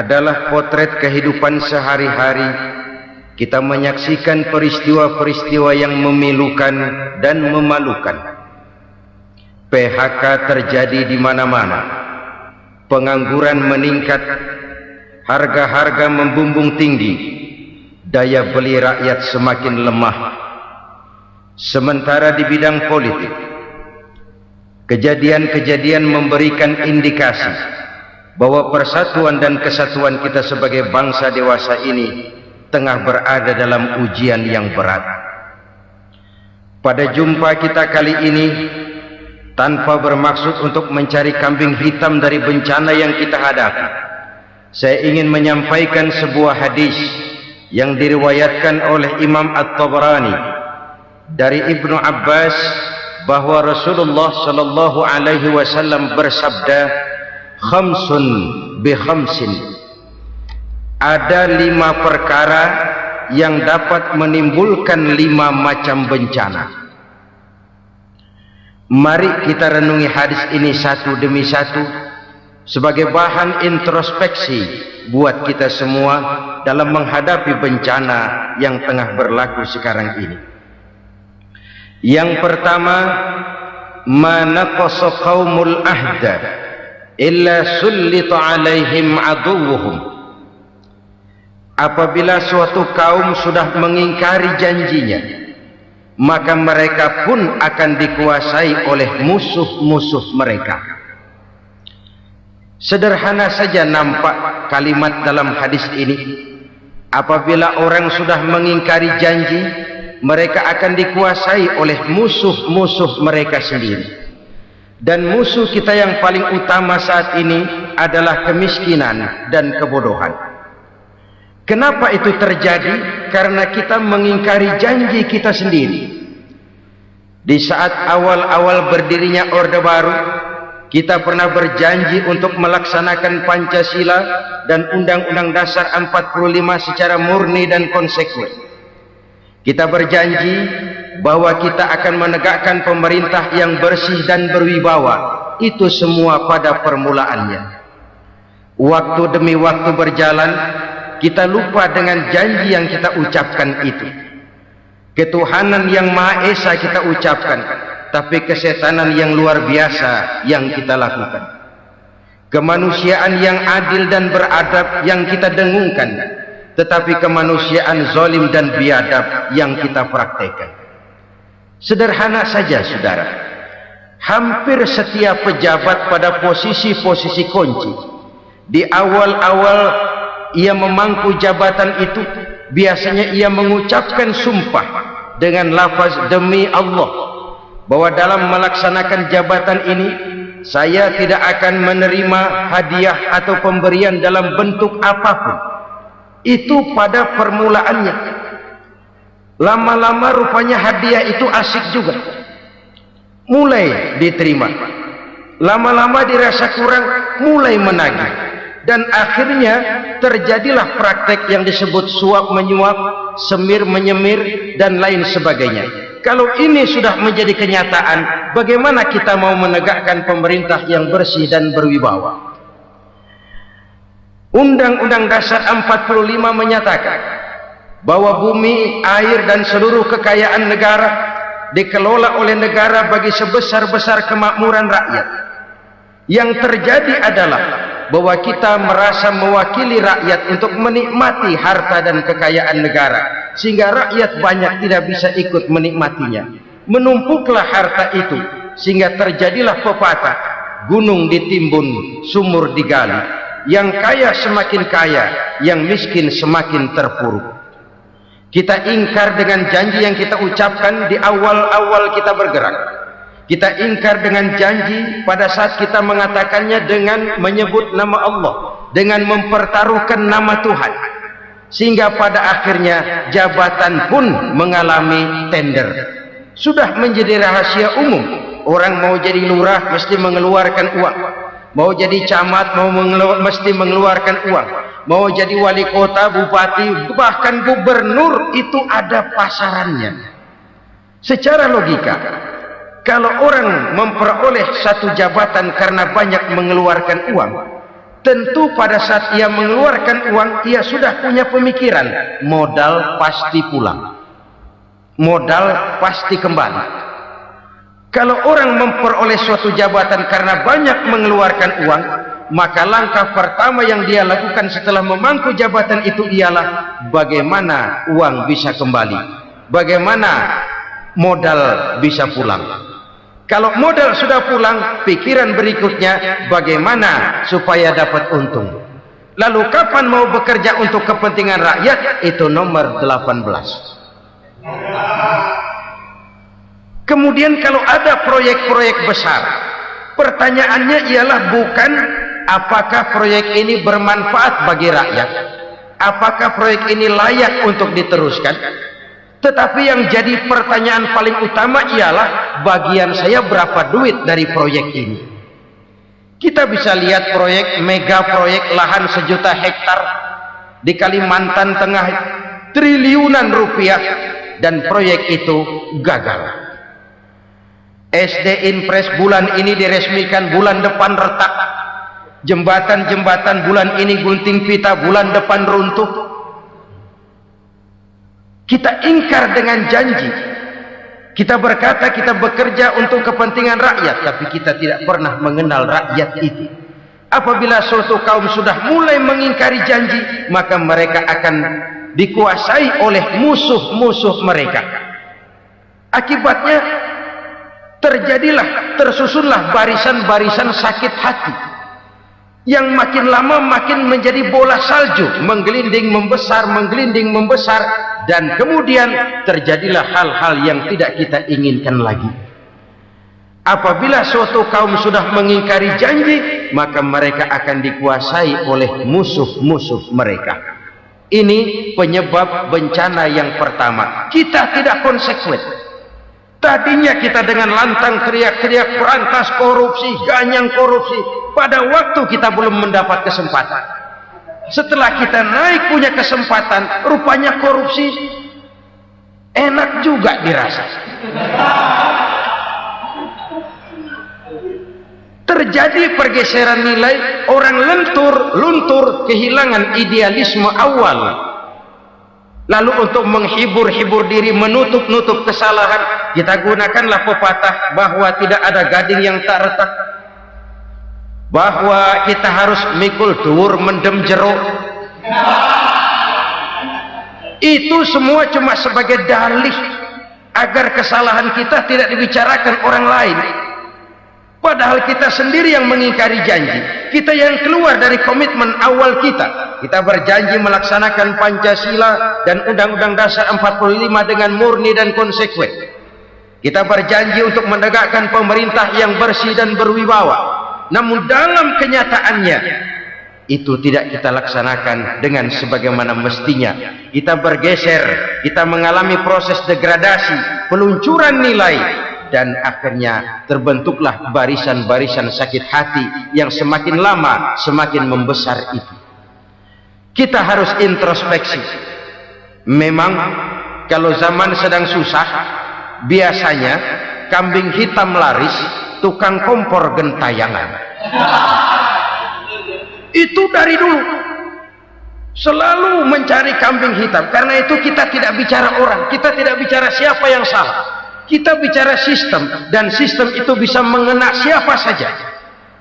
adalah potret kehidupan sehari-hari. Kita menyaksikan peristiwa-peristiwa yang memilukan dan memalukan. PHK terjadi di mana-mana. Pengangguran meningkat. Harga-harga membumbung tinggi. Daya beli rakyat semakin lemah. Sementara di bidang politik, kejadian-kejadian memberikan indikasi bahwa persatuan dan kesatuan kita sebagai bangsa dewasa ini tengah berada dalam ujian yang berat. Pada jumpa kita kali ini, tanpa bermaksud untuk mencari kambing hitam dari bencana yang kita hadapi, saya ingin menyampaikan sebuah hadis yang diriwayatkan oleh Imam At-Tabarani dari Ibnu Abbas bahwa Rasulullah sallallahu alaihi wasallam bersabda, khamsun bi khamsin, ada 5 perkara yang dapat menimbulkan 5 macam bencana. Mari kita renungi hadis ini satu demi satu sebagai bahan introspeksi buat kita semua dalam menghadapi bencana yang tengah berlaku sekarang ini. Yang pertama, ma naqasa qaumul ahda illa sullita alaihim aduwwuhum. Apabila suatu kaum sudah mengingkari janjinya, maka mereka pun akan dikuasai oleh musuh-musuh mereka. Sederhana saja nampak kalimat dalam hadis ini. Apabila orang sudah mengingkari janji, mereka akan dikuasai oleh musuh-musuh mereka sendiri. Dan musuh kita yang paling utama saat ini adalah kemiskinan dan kebodohan. Kenapa itu terjadi? Karena kita mengingkari janji kita sendiri. Di saat awal-awal berdirinya Orde Baru, kita pernah berjanji untuk melaksanakan Pancasila dan Undang-Undang Dasar 45 secara murni dan konsekuen. Kita berjanji bahwa kita akan menegakkan pemerintah yang bersih dan berwibawa. Itu semua pada permulaannya. Waktu demi waktu berjalan, kita lupa dengan janji yang kita ucapkan itu. Ketuhanan yang Maha Esa kita ucapkan, tapi kesetanan yang luar biasa yang kita lakukan. Kemanusiaan yang adil dan beradab yang kita dengungkan, tetapi kemanusiaan zalim dan biadab yang kita praktekkan. Sederhana saja saudara, hampir setiap pejabat pada posisi-posisi kunci, di awal-awal ia memangku jabatan itu, biasanya ia mengucapkan sumpah dengan lafaz demi Allah, bahwa dalam melaksanakan jabatan ini saya tidak akan menerima hadiah atau pemberian dalam bentuk apapun. Itu pada permulaannya. Lama-lama rupanya hadiah itu asik juga, mulai diterima. Lama-lama dirasa kurang, mulai menagih. Dan akhirnya terjadilah praktek yang disebut suap menyuap, semir menyemir, dan lain sebagainya. Kalau ini sudah menjadi kenyataan, bagaimana kita mau menegakkan pemerintah yang bersih dan berwibawa? Undang-Undang Dasar 45 menyatakan bahwa bumi, air, dan seluruh kekayaan negara dikelola oleh negara bagi sebesar-besar kemakmuran rakyat. Yang terjadi adalah bahwa kita merasa mewakili rakyat untuk menikmati harta dan kekayaan negara, sehingga rakyat banyak tidak bisa ikut menikmatinya. Menumpuklah harta itu sehingga terjadilah pepatah, gunung ditimbun, sumur digali. Yang kaya semakin kaya, yang miskin semakin terpuruk. Kita ingkar dengan janji yang kita ucapkan di awal-awal kita bergerak. Kita ingkar dengan janji pada saat kita mengatakannya dengan menyebut nama Allah, dengan mempertaruhkan nama Tuhan. Sehingga pada akhirnya jabatan pun mengalami tender. Sudah menjadi rahasia umum. Orang mau jadi lurah mesti mengeluarkan uang. Mau jadi camat mesti mengeluarkan uang. Mau jadi wali kota, bupati, bahkan gubernur, itu ada pasarannya. Secara logika, kalau orang memperoleh satu jabatan karena banyak mengeluarkan uang, tentu pada saat ia mengeluarkan uang, ia sudah punya pemikiran, modal pasti pulang, modal pasti kembali. Kalau orang memperoleh suatu jabatan karena banyak mengeluarkan uang, maka langkah pertama yang dia lakukan setelah memangku jabatan itu ialah bagaimana uang bisa kembali, bagaimana modal bisa pulang. Kalau modal sudah pulang, pikiran berikutnya bagaimana supaya dapat untung. Lalu kapan mau bekerja untuk kepentingan rakyat? Itu nomor 18. Kemudian kalau ada proyek-proyek besar, pertanyaannya ialah bukan apakah proyek ini bermanfaat bagi rakyat, apakah proyek ini layak untuk diteruskan, tetapi yang jadi pertanyaan paling utama ialah bagian saya berapa duit dari proyek ini. Kita bisa lihat proyek, mega proyek lahan 1 juta hektar di Kalimantan Tengah, triliunan rupiah, dan proyek itu gagal. SD Impres bulan ini diresmikan, bulan depan retak. Jembatan-jembatan bulan ini gunting pita, bulan depan runtuh. Kita ingkar dengan janji. Kita berkata kita bekerja untuk kepentingan rakyat, tapi kita tidak pernah mengenal rakyat itu. Apabila suatu kaum sudah mulai mengingkari janji, maka mereka akan dikuasai oleh musuh-musuh mereka. Akibatnya tersusunlah barisan-barisan sakit hati yang makin lama makin menjadi bola salju, menggelinding membesar, dan kemudian terjadilah hal-hal yang tidak kita inginkan lagi. Apabila suatu kaum sudah mengingkari janji, maka mereka akan dikuasai oleh musuh-musuh mereka. Ini penyebab bencana yang pertama. Kita tidak konsekuen. Tadinya kita dengan lantang teriak-teriak berantas korupsi, ganyang korupsi. Pada waktu kita belum mendapat kesempatan. Setelah kita naik punya kesempatan, rupanya korupsi enak juga dirasa. Terjadi pergeseran nilai, orang luntur, kehilangan idealisme awal. Lalu untuk menghibur diri, menutup kesalahan, kita gunakanlah pepatah bahwa tidak ada gading yang tak retak, bahwa kita harus mikul dhuwur mendem jero. Itu semua cuma sebagai dalih agar kesalahan kita tidak dibicarakan orang lain. Padahal kita sendiri yang mengingkari janji. Kita yang keluar dari komitmen awal kita. Kita berjanji melaksanakan Pancasila dan Undang-Undang Dasar 45 dengan murni dan konsekuen. Kita berjanji untuk menegakkan pemerintah yang bersih dan berwibawa. Namun dalam kenyataannya itu tidak kita laksanakan dengan sebagaimana mestinya. Kita bergeser, kita mengalami proses degradasi, peluncuran nilai, dan akhirnya terbentuklah barisan-barisan sakit hati yang semakin lama semakin membesar itu. Kita harus introspeksi. Memang kalau zaman sedang susah, biasanya kambing hitam laris, tukang kompor gentayangan. Itu dari dulu selalu mencari kambing hitam. Karena itu kita tidak bicara orang, kita tidak bicara siapa yang salah. Kita bicara sistem, dan sistem itu bisa mengena siapa saja.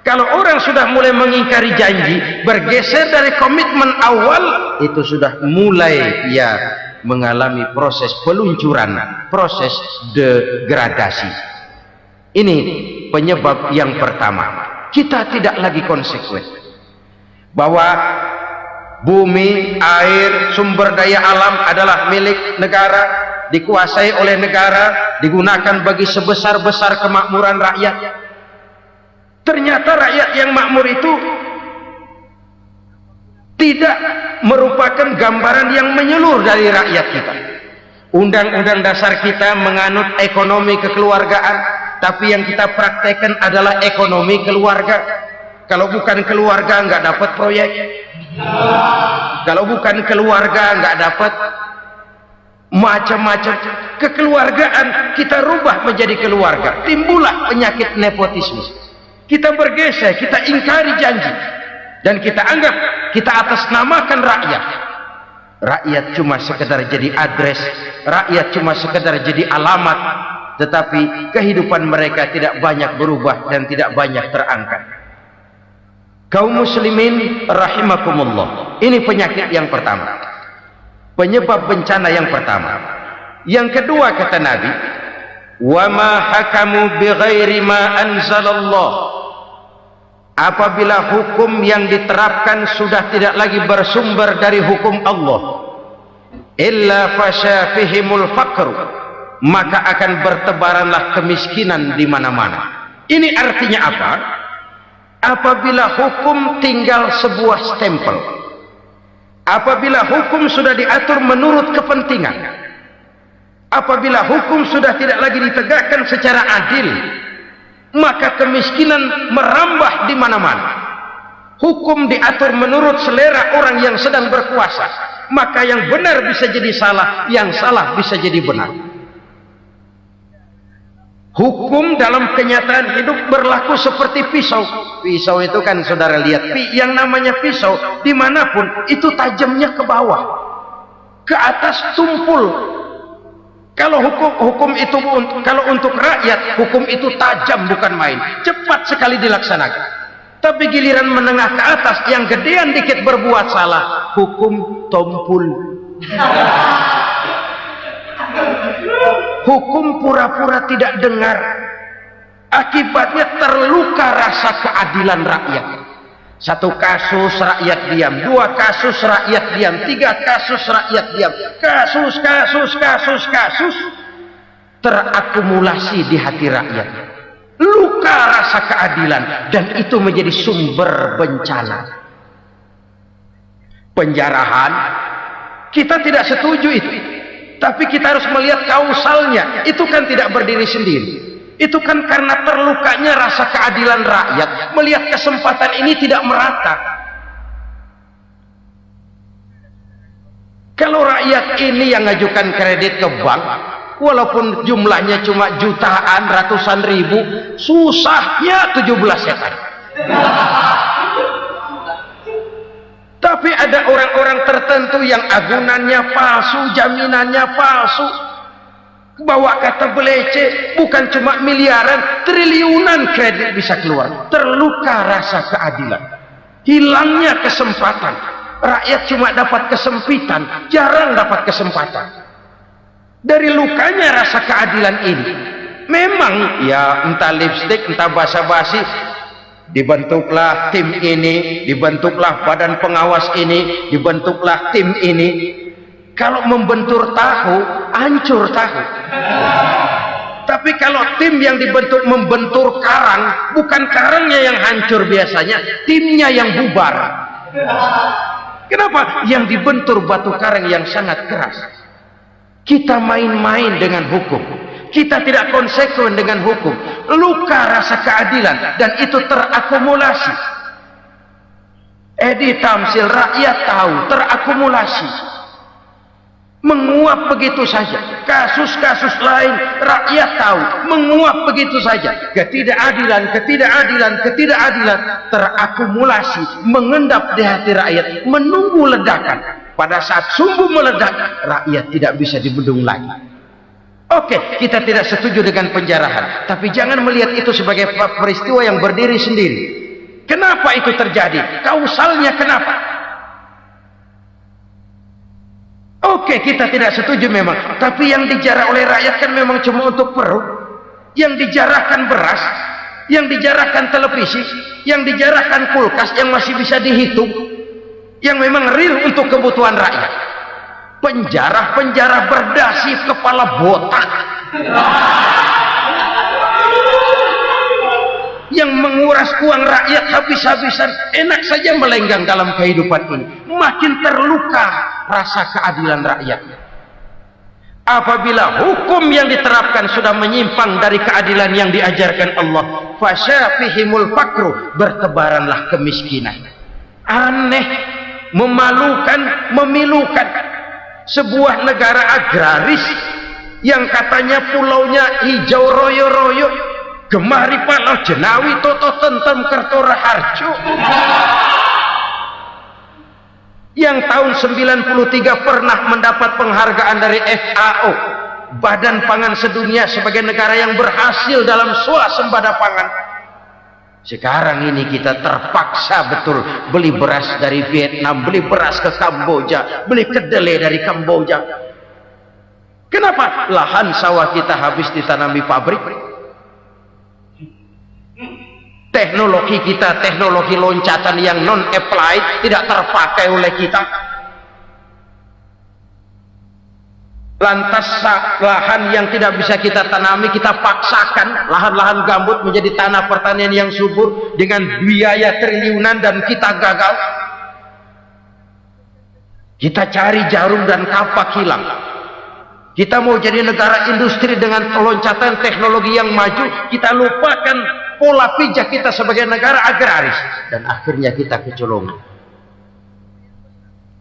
Kalau orang sudah mulai mengingkari janji, bergeser dari komitmen awal, itu sudah mulai ya mengalami proses peluncuran, proses degradasi. Ini penyebab yang pertama. Kita tidak lagi konsekuen bahwa bumi, air, sumber daya alam adalah milik negara, dikuasai oleh negara, digunakan bagi sebesar-besar kemakmuran rakyat. Ternyata rakyat yang makmur itu tidak merupakan gambaran yang menyeluruh dari rakyat kita. Undang-undang dasar kita menganut ekonomi kekeluargaan, tapi yang kita praktekkan adalah ekonomi keluarga. Kalau bukan keluarga nggak dapat proyek. Kalau bukan keluarga nggak dapat macam-macam. Kekeluargaan kita rubah menjadi keluarga, timbullah penyakit nepotisme. Kita bergeser, kita ingkari janji. dan kita anggap kita atasnamakan rakyat. Rakyat cuma sekedar jadi adres, rakyat cuma sekedar jadi alamat, tetapi kehidupan mereka tidak banyak berubah dan tidak banyak terangkat. Kaum muslimin rahimakumullah, ini penyakit yang pertama, penyebab bencana yang pertama. Yang kedua kata Nabi, wa ma hakamu bighairi ma anzalallah. Apabila hukum yang diterapkan sudah tidak lagi bersumber dari hukum Allah, illa fasya fihimul faqru, maka akan bertebaranlah kemiskinan di mana-mana. Ini artinya apa? Apabila hukum tinggal sebuah stempel, apabila hukum sudah diatur menurut kepentingan, apabila hukum sudah tidak lagi ditegakkan secara adil, maka kemiskinan merambah di mana-mana. Hukum diatur menurut selera orang yang sedang berkuasa, maka yang benar bisa jadi salah, yang salah bisa jadi benar. Hukum dalam kenyataan hidup berlaku seperti pisau. Pisau itu kan saudara lihat, yang namanya pisau dimanapun itu tajamnya ke bawah, ke atas tumpul. Kalau hukum itu, kalau untuk rakyat, hukum itu tajam bukan main, cepat sekali dilaksanakan. Tapi giliran menengah ke atas, yang gedean dikit berbuat salah, hukum tompul. Hukum pura-pura tidak dengar, akibatnya terluka rasa keadilan rakyat. Satu kasus rakyat diam, dua kasus rakyat diam, tiga kasus rakyat diam, kasus terakumulasi di hati rakyat, luka rasa keadilan, dan itu menjadi sumber bencana. Penjarahan kita tidak setuju itu, tapi kita harus melihat kausalnya. Itu kan tidak berdiri sendiri, itu kan karena terlukanya rasa keadilan rakyat, melihat kesempatan ini tidak merata. Kalau rakyat ini yang ngajukan kredit ke bank, walaupun jumlahnya cuma jutaan, ratusan ribu, susahnya 17 setan. Tapi ada orang-orang tertentu yang agunannya palsu, jaminannya palsu, bawa kata belece, bukan cuma miliaran, triliunan kredit bisa keluar. Terluka rasa keadilan, hilangnya kesempatan. Rakyat cuma dapat kesempitan, jarang dapat kesempatan. Dari lukanya rasa keadilan ini, memang ya entah lipstik, entah basa-basi, dibentuklah tim ini, dibentuklah badan pengawas ini, dibentuklah tim ini. Kalau membentur tahu, hancur tahu. Tapi kalau tim yang dibentuk membentur karang, bukan karangnya yang hancur biasanya, timnya yang bubar. Kenapa? Yang dibentur batu karang yang sangat keras. Kita main-main dengan hukum, kita tidak konsekuen dengan hukum, luka rasa keadilan, dan itu terakumulasi. Edi tamsil, rakyat tahu, terakumulasi, menguap begitu saja. Kasus-kasus lain rakyat tahu, menguap begitu saja. Ketidakadilan terakumulasi, mengendap di hati rakyat, menunggu ledakan. Pada saat sumbu meledak, rakyat tidak bisa dibendung lagi. Oke, kita tidak setuju dengan penjarahan, tapi jangan melihat itu sebagai peristiwa yang berdiri sendiri. Kenapa itu terjadi? Kausalnya kenapa? Oke, kita tidak setuju memang, tapi yang dijarah oleh rakyat kan memang cuma untuk perut. Yang dijarahkan beras, yang dijarahkan televisi, yang dijarahkan kulkas yang masih bisa dihitung, yang memang real untuk kebutuhan rakyat. Penjara-penjara berdasi kepala botak yang menguras uang rakyat habis-habisan, enak saja melenggang dalam kehidupan ini. Makin terluka rasa keadilan rakyat. Apabila hukum yang diterapkan sudah menyimpang dari keadilan yang diajarkan Allah, fasyafihimul fakru, bertebaranlah kemiskinan. Aneh, memalukan, memilukan. Sebuah negara agraris yang katanya pulaunya hijau royo-royo, gemari palau jenawi toto tentem kertora harjo, yang tahun 93 pernah mendapat penghargaan dari FAO, Badan Pangan Sedunia, sebagai negara yang berhasil dalam swasembada pangan. Sekarang ini kita terpaksa betul beli beras dari Vietnam, beli beras ke Kamboja, beli kedelai dari Kamboja. Kenapa? Lahan sawah kita habis ditanami pabrik. Teknologi kita, teknologi loncatan yang non-applied, tidak terpakai oleh kita. Lantas lahan yang tidak bisa kita tanami, kita paksakan lahan-lahan gambut menjadi tanah pertanian yang subur dengan biaya triliunan, dan kita gagal. Kita cari jarum dan kapak hilang. Kita mau jadi negara industri dengan loncatan teknologi yang maju, kita lupakan pola pijak kita sebagai negara agraris, dan akhirnya kita kecolongan.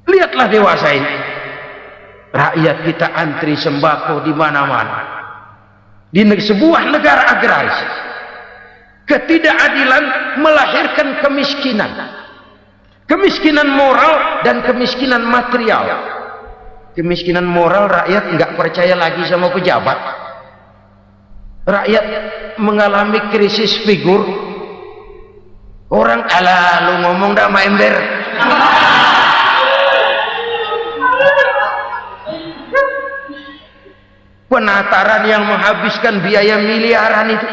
Lihatlah dewasa ini, rakyat kita antri sembako di mana-mana. Di sebuah negara agraris, ketidakadilan melahirkan kemiskinan, kemiskinan moral dan kemiskinan material. Kemiskinan moral, rakyat nggak percaya lagi sama pejabat. Rakyat mengalami krisis figur. Orang, ala lu ngomong dah sama ember. Penataran yang menghabiskan biaya miliaran itu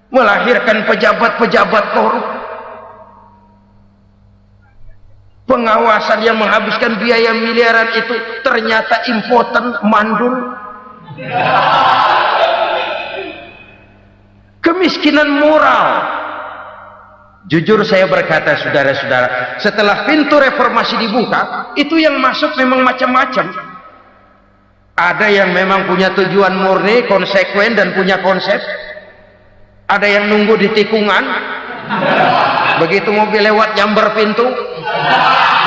melahirkan pejabat-pejabat korup. Pengawasan yang menghabiskan biaya miliaran itu ternyata impoten, mandul. Kemiskinan moral. Jujur saya berkata, saudara-saudara, setelah pintu reformasi dibuka, itu yang masuk memang macam-macam. Ada yang memang punya tujuan murni, konsekuen, dan punya konsep. Ada yang nunggu di tikungan, begitu mobil lewat nyamber pintu,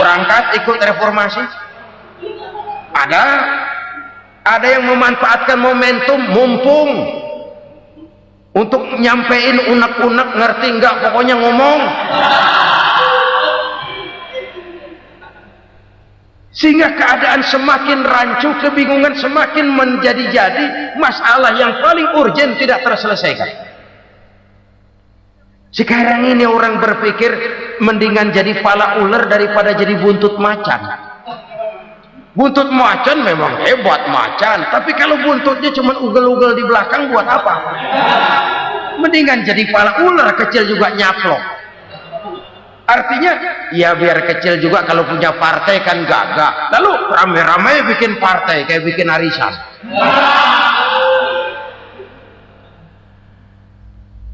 berangkat ikut reformasi. Ada yang memanfaatkan momentum, mumpung, untuk nyampein unek-unek, ngerti enggak, pokoknya ngomong. Sehingga keadaan semakin rancu, kebingungan semakin menjadi-jadi, masalah yang paling urgen tidak terselesaikan. Sekarang ini orang berpikir mendingan jadi pala ular daripada jadi buntut macan. Buntut macan memang hebat macan, tapi kalau buntutnya cuma ugel-ugel di belakang buat apa? Mendingan jadi pala ular, kecil juga nyaplok. Artinya, ya biar kecil juga kalau punya partai kan gagah. Lalu rame-rame bikin partai kayak bikin arisan.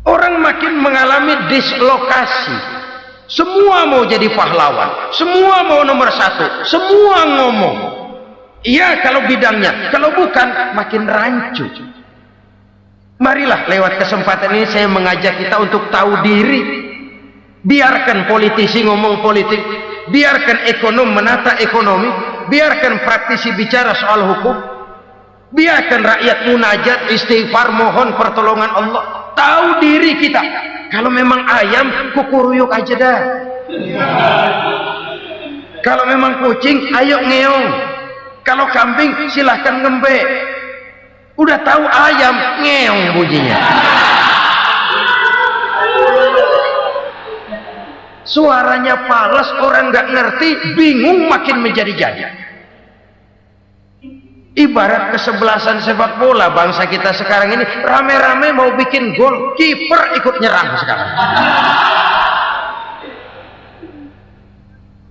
Orang makin mengalami dislokasi. Semua mau jadi pahlawan, semua mau nomor satu, semua ngomong. Iya kalau bidangnya, kalau bukan makin rancu. Marilah lewat kesempatan ini saya mengajak kita untuk tahu diri. Biarkan politisi ngomong politik, biarkan ekonom menata ekonomi, biarkan praktisi bicara soal hukum, biarkan rakyat munajat, istighfar, mohon pertolongan Allah. Tahu diri kita. Kalau memang ayam, kukuruyuk aja dah. Kalau memang kucing, ayo ngeong. Kalau kambing, silahkan ngembe. Udah tahu ayam, ngeong bunyinya. Suaranya palas, orang nggak ngerti, bingung, makin menjadi-jadi. Ibarat kesebelasan sepak bola bangsa kita sekarang ini, rame-rame mau bikin gol, kiper ikut nyerang sekarang.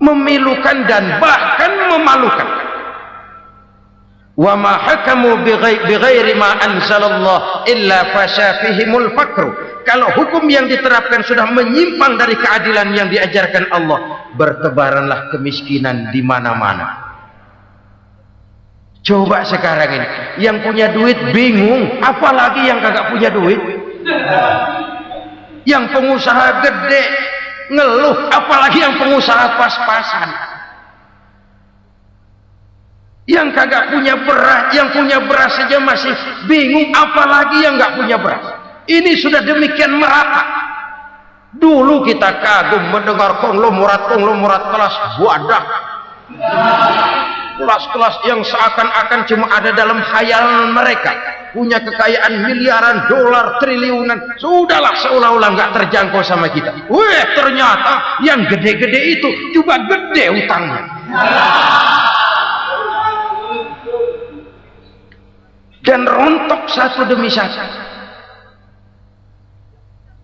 Memilukan dan bahkan memalukan. Wa ma hakamu bighairi ma anzalallah illa fasafihimul fakru. Kalau hukum yang diterapkan sudah menyimpang dari keadilan yang diajarkan Allah, bertebaranlah kemiskinan di mana-mana. Coba sekarang ini, yang punya duit bingung, apalagi yang kagak punya duit. Yang pengusaha gede ngeluh, apalagi yang pengusaha pas-pasan. Yang kagak punya beras, yang punya beras saja masih bingung, apalagi yang nggak punya beras. Ini sudah demikian merata. Dulu kita kagum mendengar konglomerat kelas wadah, kelas-kelas yang seakan-akan cuma ada dalam khayalan mereka, punya kekayaan miliaran dolar, triliunan. Sudahlah, seolah-olah nggak terjangkau sama kita. Weh, ternyata yang gede-gede itu juga gede utangnya. Dan rontok satu demi satu.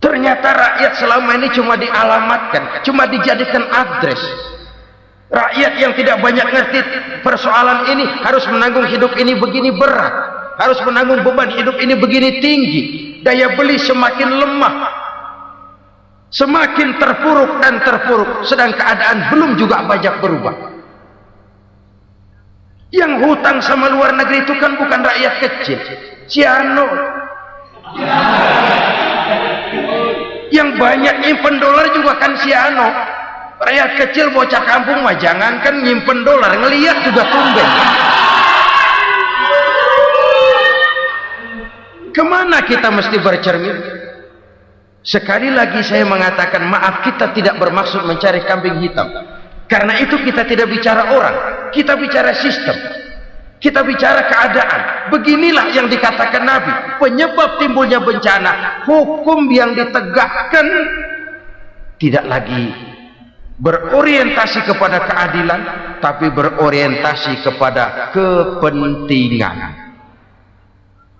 Ternyata rakyat selama ini cuma dialamatkan, cuma dijadikan address. Rakyat yang tidak banyak ngerti persoalan ini harus menanggung hidup ini begini berat, harus menanggung beban hidup ini begini tinggi, daya beli semakin lemah, semakin terpuruk dan terpuruk, sedang keadaan belum juga banyak berubah. Yang hutang sama luar negeri itu kan bukan rakyat kecil, Ciano. Yang banyak nyimpen dolar juga kan Ciano. Rakyat kecil bocah kampung mah jangankan nyimpen dolar, ngelihat juga tumben. Kemana kita mesti bercermin? Sekali lagi saya mengatakan, maaf, kita tidak bermaksud mencari kambing hitam. Karena itu kita tidak bicara orang, kita bicara sistem, kita bicara keadaan. Beginilah yang dikatakan Nabi, penyebab timbulnya bencana, hukum yang ditegakkan tidak lagi berorientasi kepada keadilan, tapi berorientasi kepada kepentingan.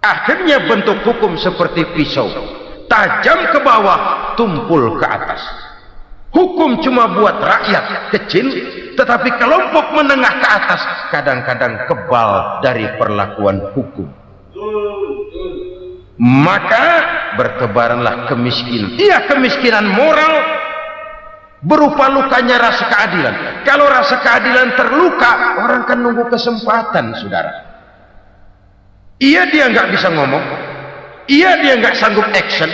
Akhirnya bentuk hukum seperti pisau, tajam ke bawah, tumpul ke atas. Hukum cuma buat rakyat kecil, tetapi kelompok menengah ke atas kadang-kadang kebal dari perlakuan hukum. Maka bertebaranlah kemiskinan. Iya, kemiskinan moral berupa lukanya rasa keadilan. Kalau rasa keadilan terluka, orang kan nunggu kesempatan, saudara. Iya, dia nggak bisa ngomong, iya, dia nggak sanggup action,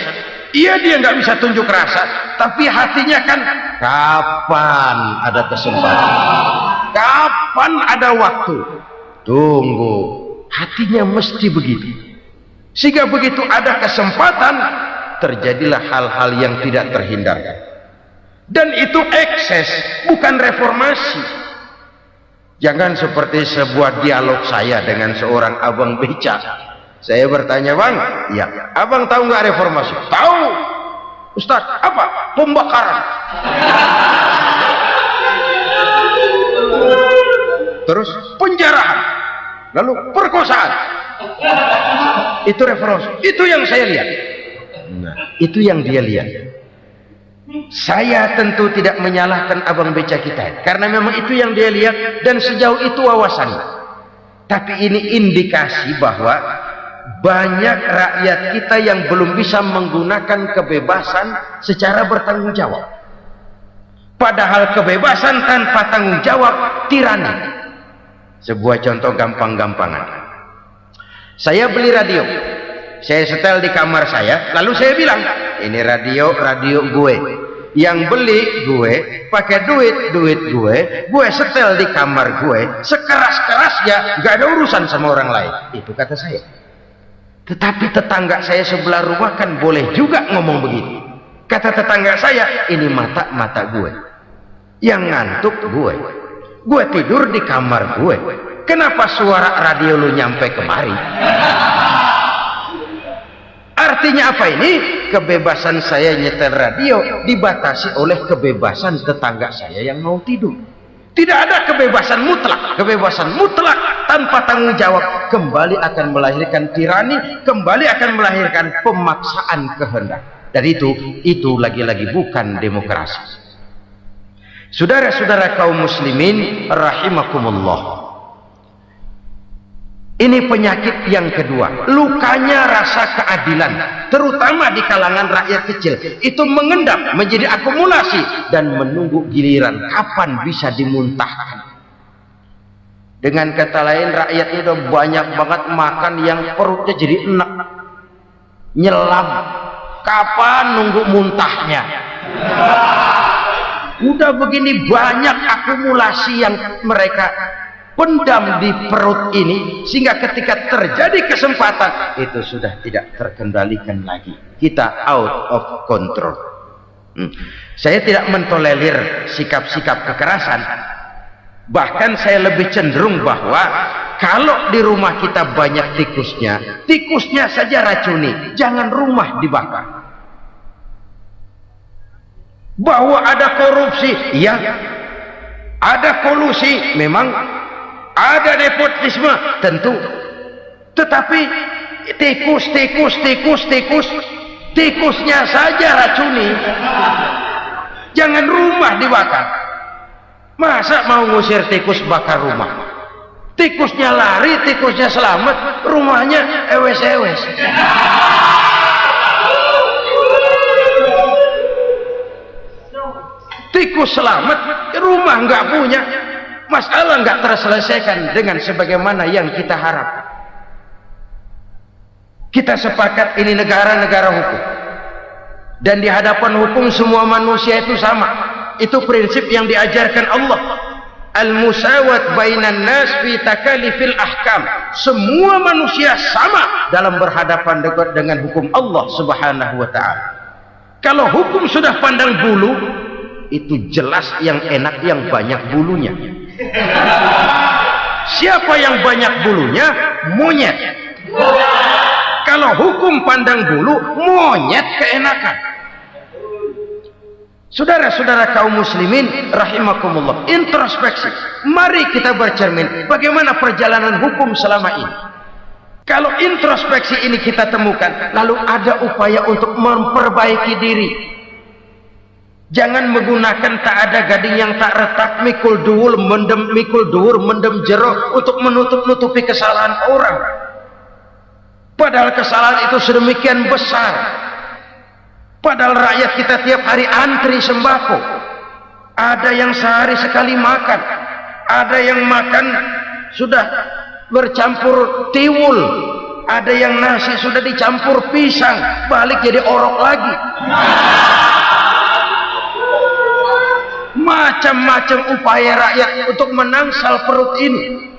iya, dia nggak bisa tunjuk rasa, tapi hatinya kan, kapan ada kesempatan, kapan ada waktu, tunggu. Hatinya mesti begitu, sehingga begitu ada kesempatan terjadilah hal-hal yang tidak terhindarkan. Dan itu ekses, bukan reformasi. Jangan seperti sebuah dialog saya dengan seorang abang beca. Saya bertanya, bang, ya, abang tahu nggak reformasi? Tahu, Ustaz. Apa? Pembakaran. Terus penjarahan, lalu perkosaan. Itu reformasi. Itu yang saya lihat. Nah, itu yang dia lihat. Saya tentu tidak menyalahkan abang beca kita, karena memang itu yang dia lihat dan sejauh itu wawasannya. Tapi ini indikasi bahwa banyak rakyat kita yang belum bisa menggunakan kebebasan secara bertanggung jawab. Padahal kebebasan tanpa tanggung jawab tirani. Sebuah contoh gampang-gampangan. Saya beli radio, saya setel di kamar saya, lalu saya bilang, ini radio gue. Yang beli gue, pakai duit gue setel di kamar gue, sekeras-kerasnya, gak ada urusan sama orang lain. Itu kata saya. Tetapi tetangga saya sebelah rumah kan boleh juga ngomong begitu. Kata tetangga saya, ini mata gue, yang ngantuk gue tidur di kamar gue, kenapa suara radio lu nyampe kemari? Artinya apa ini? Kebebasan saya nyetel radio dibatasi oleh kebebasan tetangga saya yang mau tidur. Tidak ada kebebasan mutlak. Kebebasan mutlak tanpa tanggung jawab kembali akan melahirkan tirani, kembali akan melahirkan pemaksaan kehendak. Dan itu lagi-lagi bukan demokrasi. Saudara-saudara kaum muslimin rahimakumullah. Ini penyakit yang kedua, lukanya rasa keadilan, terutama di kalangan rakyat kecil. Itu mengendap menjadi akumulasi dan menunggu giliran kapan bisa dimuntahkan. Dengan kata lain, rakyat itu udah banyak banget makan yang perutnya jadi enak, nyelam. Kapan nunggu muntahnya? Udah begini banyak akumulasi yang mereka pendam di perut ini, sehingga ketika terjadi kesempatan itu sudah tidak terkendalikan lagi. Kita out of control. Saya tidak mentolerir sikap-sikap kekerasan. Bahkan saya lebih cenderung bahwa kalau di rumah kita banyak tikusnya, tikusnya saja racuni, jangan rumah dibakar. Bahwa ada korupsi, ya, ada kolusi, memang ada nepotisme, tentu. Tetapi tikusnya saja racuni, jangan rumah dibakar. Masa mau ngusir tikus bakar rumah? Tikusnya lari, tikusnya selamat, rumahnya ewes-ewes. Tikus selamat, rumah nggak punya, masalah nggak terselesaikan dengan sebagaimana yang kita harapkan. Kita sepakat ini negara hukum, dan di hadapan hukum semua manusia itu sama. Itu prinsip yang diajarkan Allah. Al-musawat bainan nas fi takalifil ahkam. Semua manusia sama dalam berhadapan dengan hukum Allah Subhanahu wa taala. Kalau hukum sudah pandang bulu, itu jelas yang enak yang banyak bulunya. Siapa yang banyak bulunya? Monyet. Kalau hukum pandang bulu, monyet keenakan. Saudara-saudara kaum muslimin rahimakumullah, introspeksi. Mari kita bercermin bagaimana perjalanan hukum selama ini. Kalau introspeksi ini kita temukan, lalu ada upaya untuk memperbaiki diri. Jangan menggunakan tak ada gading yang tak retak, mikul duwur mendem jero untuk menutup-nutupi kesalahan orang. Padahal kesalahan itu sedemikian besar. Padahal rakyat kita tiap hari antri sembako. Ada yang sehari sekali makan, ada yang makan sudah bercampur tiwul, ada yang nasi sudah dicampur pisang, balik jadi orok lagi. Macam-macam upaya rakyat untuk menangsal perut ini.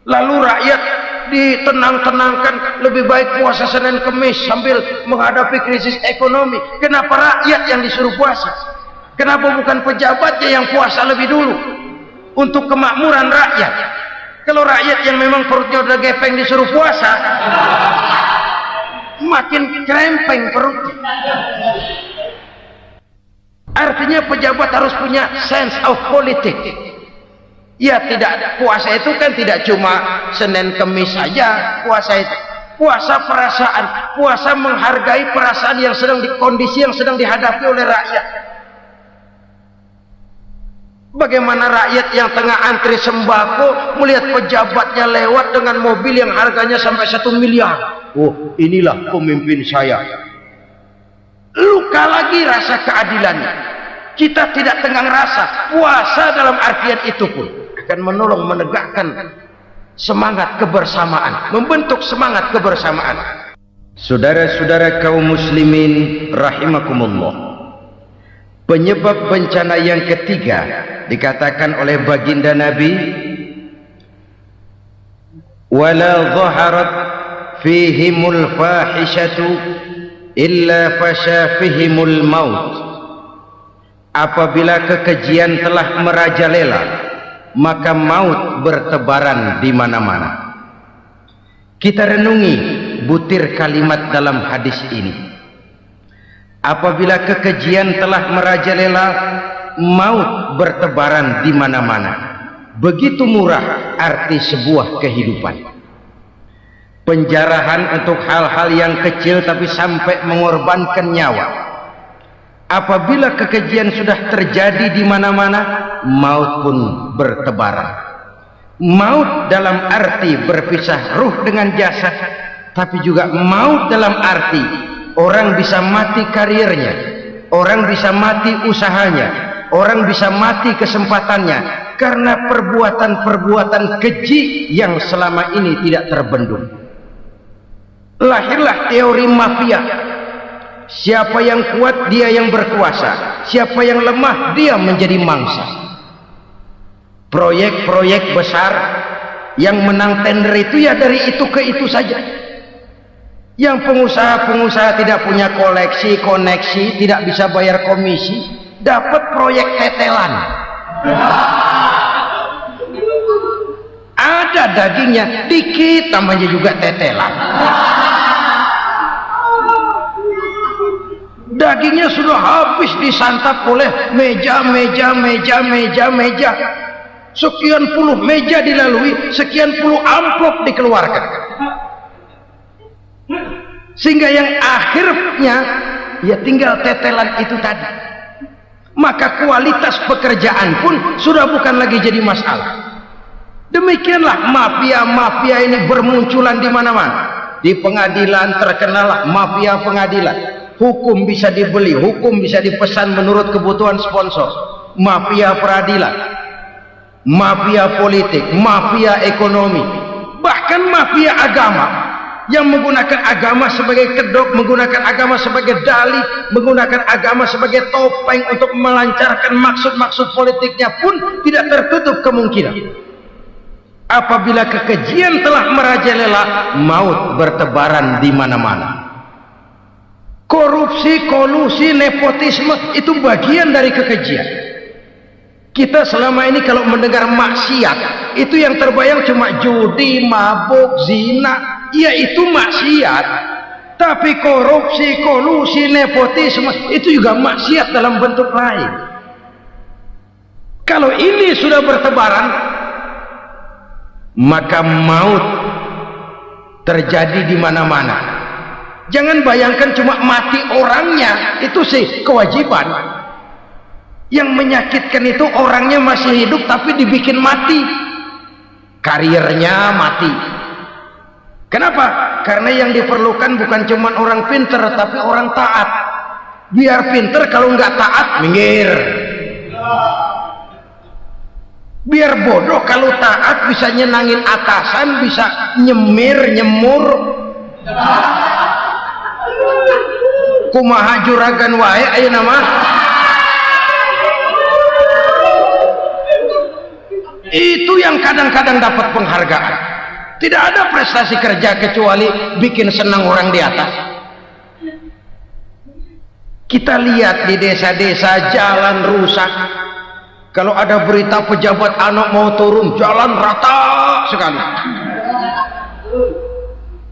Lalu rakyat ditenang-tenangkan, lebih baik puasa Senin Kemis sambil menghadapi krisis ekonomi. Kenapa rakyat yang disuruh puasa? Kenapa bukan pejabatnya yang puasa lebih dulu untuk kemakmuran rakyat? Kalau rakyat yang memang perutnya udah gepeng disuruh puasa, makin krempeng perutnya. Artinya pejabat harus punya sense of politics. Ya, tidak, puasa itu kan tidak cuma Senin Kemis saja. Puasa itu puasa perasaan, puasa menghargai perasaan yang sedang kondisi yang sedang dihadapi oleh rakyat. Bagaimana rakyat yang tengah antri sembako melihat pejabatnya lewat dengan mobil yang harganya sampai 1 miliar. Oh, inilah pemimpin saya. Luka lagi rasa keadilannya. Kita tidak tenggang rasa. Puasa dalam artian itu pun akan menolong menegakkan semangat kebersamaan, membentuk semangat kebersamaan. Saudara-saudara kaum muslimin rahimakumullah, penyebab bencana yang ketiga dikatakan oleh baginda Nabi, wala dhaharat fihimul fahishatu illa fasha fihimul maut. Apabila kekejian telah merajalela, maka maut bertebaran di mana-mana. Kita renungi butir kalimat dalam hadis ini. Apabila kekejian telah merajalela, maut bertebaran di mana-mana. Begitu murah arti sebuah kehidupan. Penjarahan untuk hal-hal yang kecil tapi sampai mengorbankan nyawa. Apabila kekejian sudah terjadi di mana-mana, maut pun bertebaran. Maut dalam arti berpisah ruh dengan jasad, tapi juga maut dalam arti orang bisa mati karirnya, orang bisa mati usahanya, orang bisa mati kesempatannya karena perbuatan-perbuatan keji yang selama ini tidak terbendung. Lahirlah teori mafia. Siapa yang kuat dia yang berkuasa, siapa yang lemah dia menjadi mangsa. Proyek-proyek besar yang menang tender itu ya dari itu ke itu saja. Yang pengusaha-pengusaha tidak punya koneksi, tidak bisa bayar komisi, dapat proyek tetelan. Ada dagingnya dikit, namanya juga tetelan. Dagingnya sudah habis disantap oleh meja. Sekian puluh meja dilalui, sekian puluh amplop dikeluarkan. Sehingga yang akhirnya ya tinggal tetelan itu tadi. Maka kualitas pekerjaan pun sudah bukan lagi jadi masalah. Demikianlah mafia-mafia ini bermunculan di mana-mana. Di pengadilan terkenal mafia pengadilan. Hukum bisa dibeli, hukum bisa dipesan menurut kebutuhan sponsor. Mafia peradilan, mafia politik, mafia ekonomi, bahkan mafia agama yang menggunakan agama sebagai kedok, menggunakan agama sebagai dalih, menggunakan agama sebagai topeng untuk melancarkan maksud-maksud politiknya pun tidak tertutup kemungkinan. Apabila kekejian telah merajalela, maut bertebaran di mana-mana. Korupsi, kolusi, nepotisme itu bagian dari kekejian. Kita selama ini kalau mendengar maksiat, itu yang terbayang cuma judi, mabuk, zina, ya itu maksiat. Tapi korupsi, kolusi, nepotisme itu juga maksiat dalam bentuk lain. Kalau ini sudah bertebaran, maka maut terjadi di mana-mana. Jangan bayangkan cuma mati orangnya, itu sih kewajiban. Yang menyakitkan itu orangnya masih hidup tapi dibikin mati, karirnya mati. Kenapa? Karena yang diperlukan bukan cuma orang pinter tapi orang taat. Biar pinter, kalau nggak taat minggir. Biar bodoh, kalau taat bisa nyenangin atasan, bisa nyemur. Kumaha juragan wae ayo nama. Itu yang kadang-kadang dapat penghargaan. Tidak ada prestasi kerja kecuali bikin senang orang di atas. Kita lihat di desa-desa jalan rusak. Kalau ada berita pejabat anak mau turun, jalan rata sekali.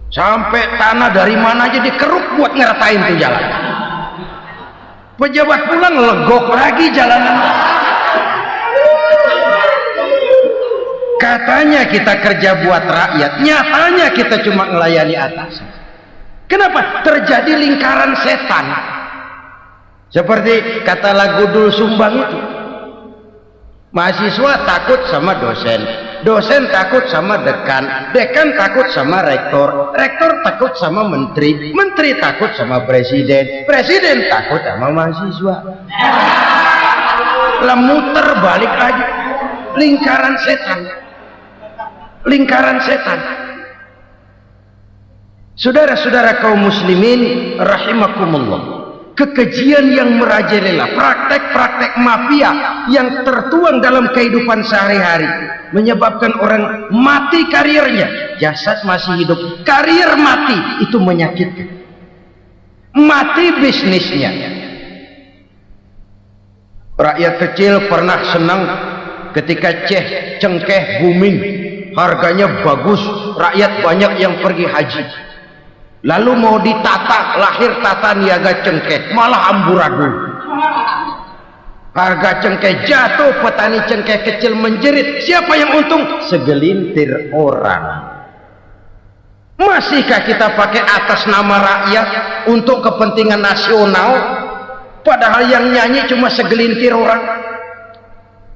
Sampai tanah dari mana aja dikeruk buat ngeratain tuh jalan. Pejabat pulang legok lagi jalanan. Katanya kita kerja buat rakyat, nyatanya kita cuma melayani atas. Kenapa? Terjadi lingkaran setan. Seperti kata lagu Dul Sumbang itu. Mahasiswa takut sama dosen, dosen takut sama dekan, dekan takut sama rektor, rektor takut sama menteri, menteri takut sama presiden, presiden takut sama mahasiswa. Lah muter balik lagi, lingkaran setan. Lingkaran setan. Saudara-saudara kaum muslimin rahimakumullah, kekejian yang merajalela, praktek-praktek mafia yang tertuang dalam kehidupan sehari-hari menyebabkan orang mati karirnya, jasad masih hidup, karir mati, itu menyakitkan. Mati bisnisnya. Rakyat kecil pernah senang ketika cengkeh booming, harganya bagus, rakyat banyak yang pergi haji. Lalu mau ditata, lahir tata niaga cengkeh, malah amburadul. Harga cengkeh jatuh, petani cengkeh kecil menjerit. Siapa yang untung? Segelintir orang. Masihkah kita pakai atas nama rakyat untuk kepentingan nasional, padahal yang nyanyi cuma segelintir orang?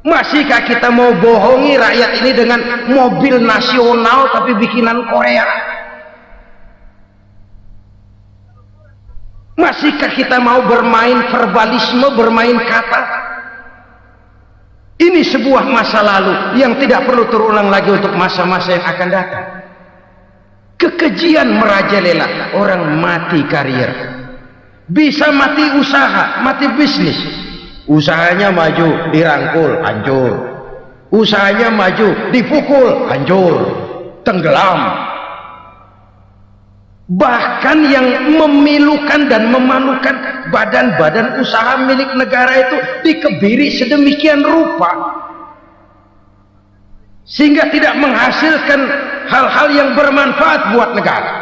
Masihkah kita mau bohongi rakyat ini dengan mobil nasional tapi bikinan Korea? Masihkah kita mau bermain verbalisme, bermain kata? Ini sebuah masa lalu yang tidak perlu terulang lagi untuk masa-masa yang akan datang. Kekejian merajalela, orang mati karir. Bisa mati usaha, mati bisnis. Usahanya maju, dirangkul, hancur. Usahanya maju, dipukul, hancur, tenggelam. bahkan yang memilukan dan memalukan badan-badan usaha milik negara itu dikebiri sedemikian rupa sehingga tidak menghasilkan hal-hal yang bermanfaat buat negara.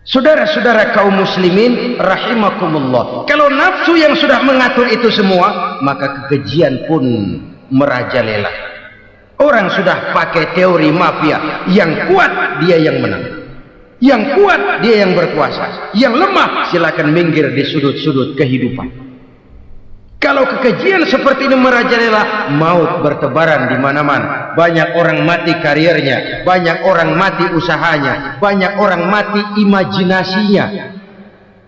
Saudara-saudara kaum muslimin rahimakumullah, kalau nafsu yang sudah mengatur itu semua, maka kekejian pun merajalela. Orang sudah pakai teori mafia, yang kuat dia yang menang, yang kuat dia yang berkuasa, yang lemah silakan minggir di sudut-sudut kehidupan. Kalau kekejian seperti ini merajalela, maut bertebaran di mana-mana. Banyak orang mati karirnya, banyak orang mati usahanya, banyak orang mati imajinasinya.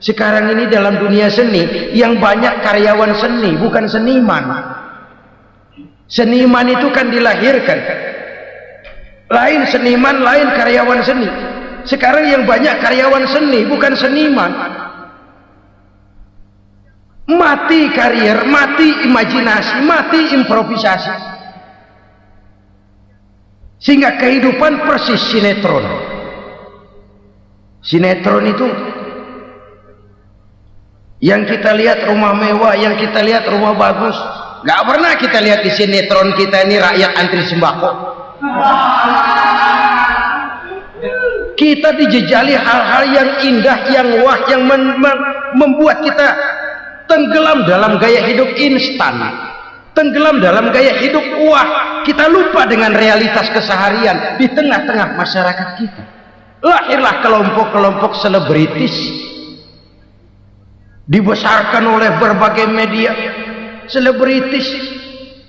Sekarang ini dalam dunia seni, yang banyak karyawan seni, bukan seniman. Seniman itu kan dilahirkan. Lain seniman, lain karyawan seni. Sekarang yang banyak karyawan seni, bukan seniman. Mati karier, mati imajinasi, mati improvisasi, sehingga kehidupan persis sinetron. Sinetron itu yang kita lihat rumah mewah, yang kita lihat rumah bagus, gak pernah kita lihat di sinetron kita ini rakyat antri sembako. Kita dijejali hal-hal yang indah, yang wah, yang membuat kita tenggelam dalam gaya hidup instan, tenggelam dalam gaya hidup wah. Kita lupa dengan realitas keseharian di tengah-tengah masyarakat kita. Lahirlah kelompok-kelompok selebritis, dibesarkan oleh berbagai media. Selebritis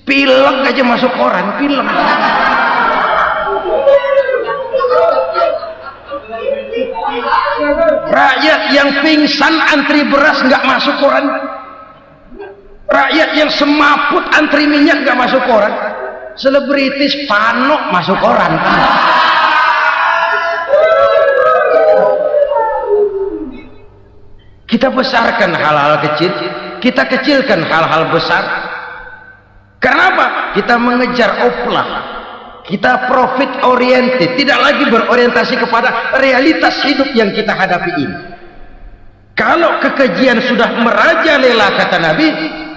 pilek aja masuk koran, pilek. Rakyat yang pingsan antri beras nggak masuk koran. Rakyat yang semaput antri minyak nggak masuk koran. Selebritis panok masuk koran. Kita besarkan hal-hal kecil, kita kecilkan hal-hal besar. Kenapa? Kita mengejar oplah. Kita profit oriented, tidak lagi berorientasi kepada realitas hidup yang kita hadapi ini. Kalau kekejian sudah merajalela, kata Nabi,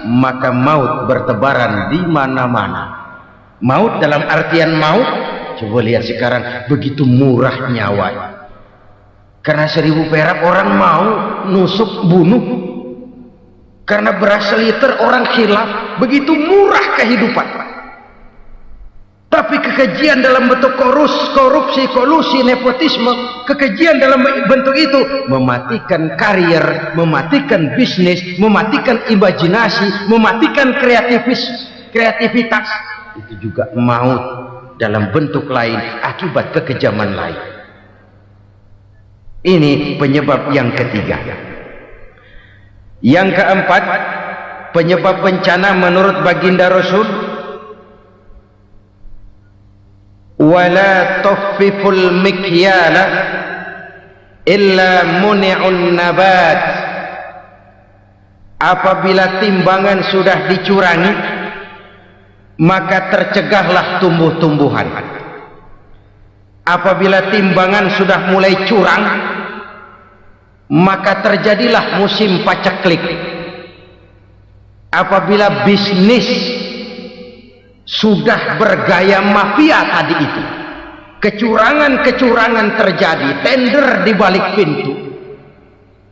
maka maut bertebaran di mana-mana. Maut dalam artian maut, coba lihat sekarang begitu murah nyawa. Karena 1000 perak orang mau nusuk bunuh. Karena beras seliter orang khilaf, begitu murah kehidupan. Tapi kekejian dalam bentuk korupsi, kolusi, nepotisme, kekejian dalam bentuk itu mematikan karier, mematikan bisnis, mematikan imajinasi, mematikan kreativitas. Itu juga maut dalam bentuk lain akibat kekejaman lain. Ini penyebab yang ketiga. Yang keempat, penyebab bencana menurut baginda Rasul, wala tuffiful mikyala illa muni'un nabat. Apabila timbangan sudah dicurangi, maka tercegahlah tumbuh-tumbuhan. Apabila timbangan sudah mulai curang, maka terjadilah musim paceklik. Apabila bisnis sudah bergaya mafia tadi itu, kecurangan-kecurangan terjadi, tender di balik pintu,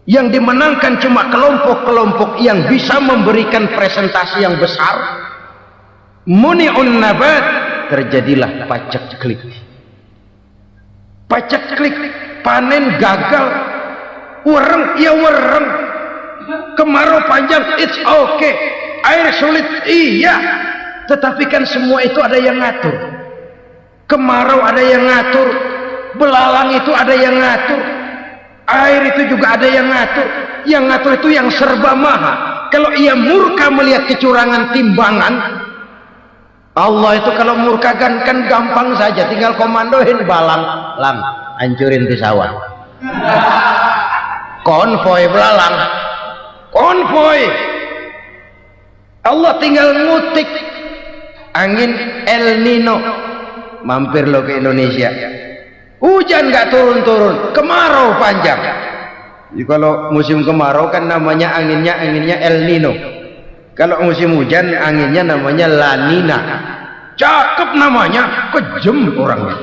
yang dimenangkan cuma kelompok-kelompok yang bisa memberikan presentasi yang besar, muni'un nabat, terjadilah paceklik. Paceklik, panen gagal, wereng, ya wereng, kemarau panjang, it's okay, air sulit, iya. Tetapi kan semua itu ada yang ngatur. Kemarau ada yang ngatur, belalang itu ada yang ngatur, air itu juga ada yang ngatur. Yang ngatur itu yang serba maha. Kalau ia murka melihat kecurangan timbangan, Allah itu kalau murka kan gampang saja, tinggal komandoin balang, lam, hancurin tuh sawah. Konvoy belalang, konvoy. Allah tinggal ngutik. Angin El Nino mampir lo ke Indonesia. Hujan nggak turun-turun, kemarau panjang. Jadi kalau musim kemarau kan namanya anginnya El Nino. Kalau musim hujan anginnya namanya La Nina. Cakep namanya, kejem orangnya.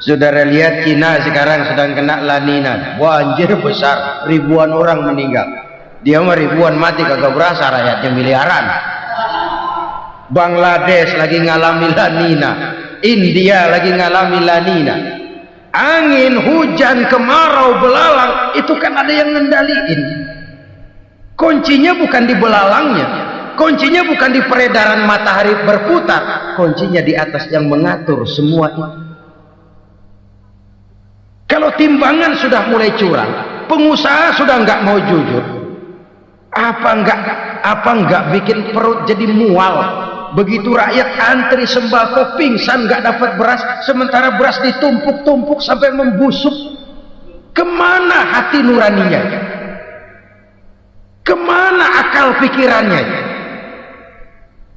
Saudara lihat Cina sekarang sedang kena La Nina, banjir besar, ribuan orang meninggal. Dia mah ribuan mati kagak berasa, rakyatnya miliaran. Bangladesh lagi ngalami La Nina, India lagi ngalami La Nina. Angin, hujan, kemarau, belalang, itu kan ada yang ngendaliin. Kuncinya bukan di belalangnya, kuncinya bukan di peredaran matahari berputar, kuncinya di atas yang mengatur semua itu. Kalau timbangan sudah mulai curang, pengusaha sudah nggak mau jujur, apa enggak bikin perut jadi mual. Begitu rakyat antri sembako pingsan nggak dapat beras, sementara beras ditumpuk-tumpuk sampai membusuk. Kemana hati nuraninya? Kemana akal pikirannya?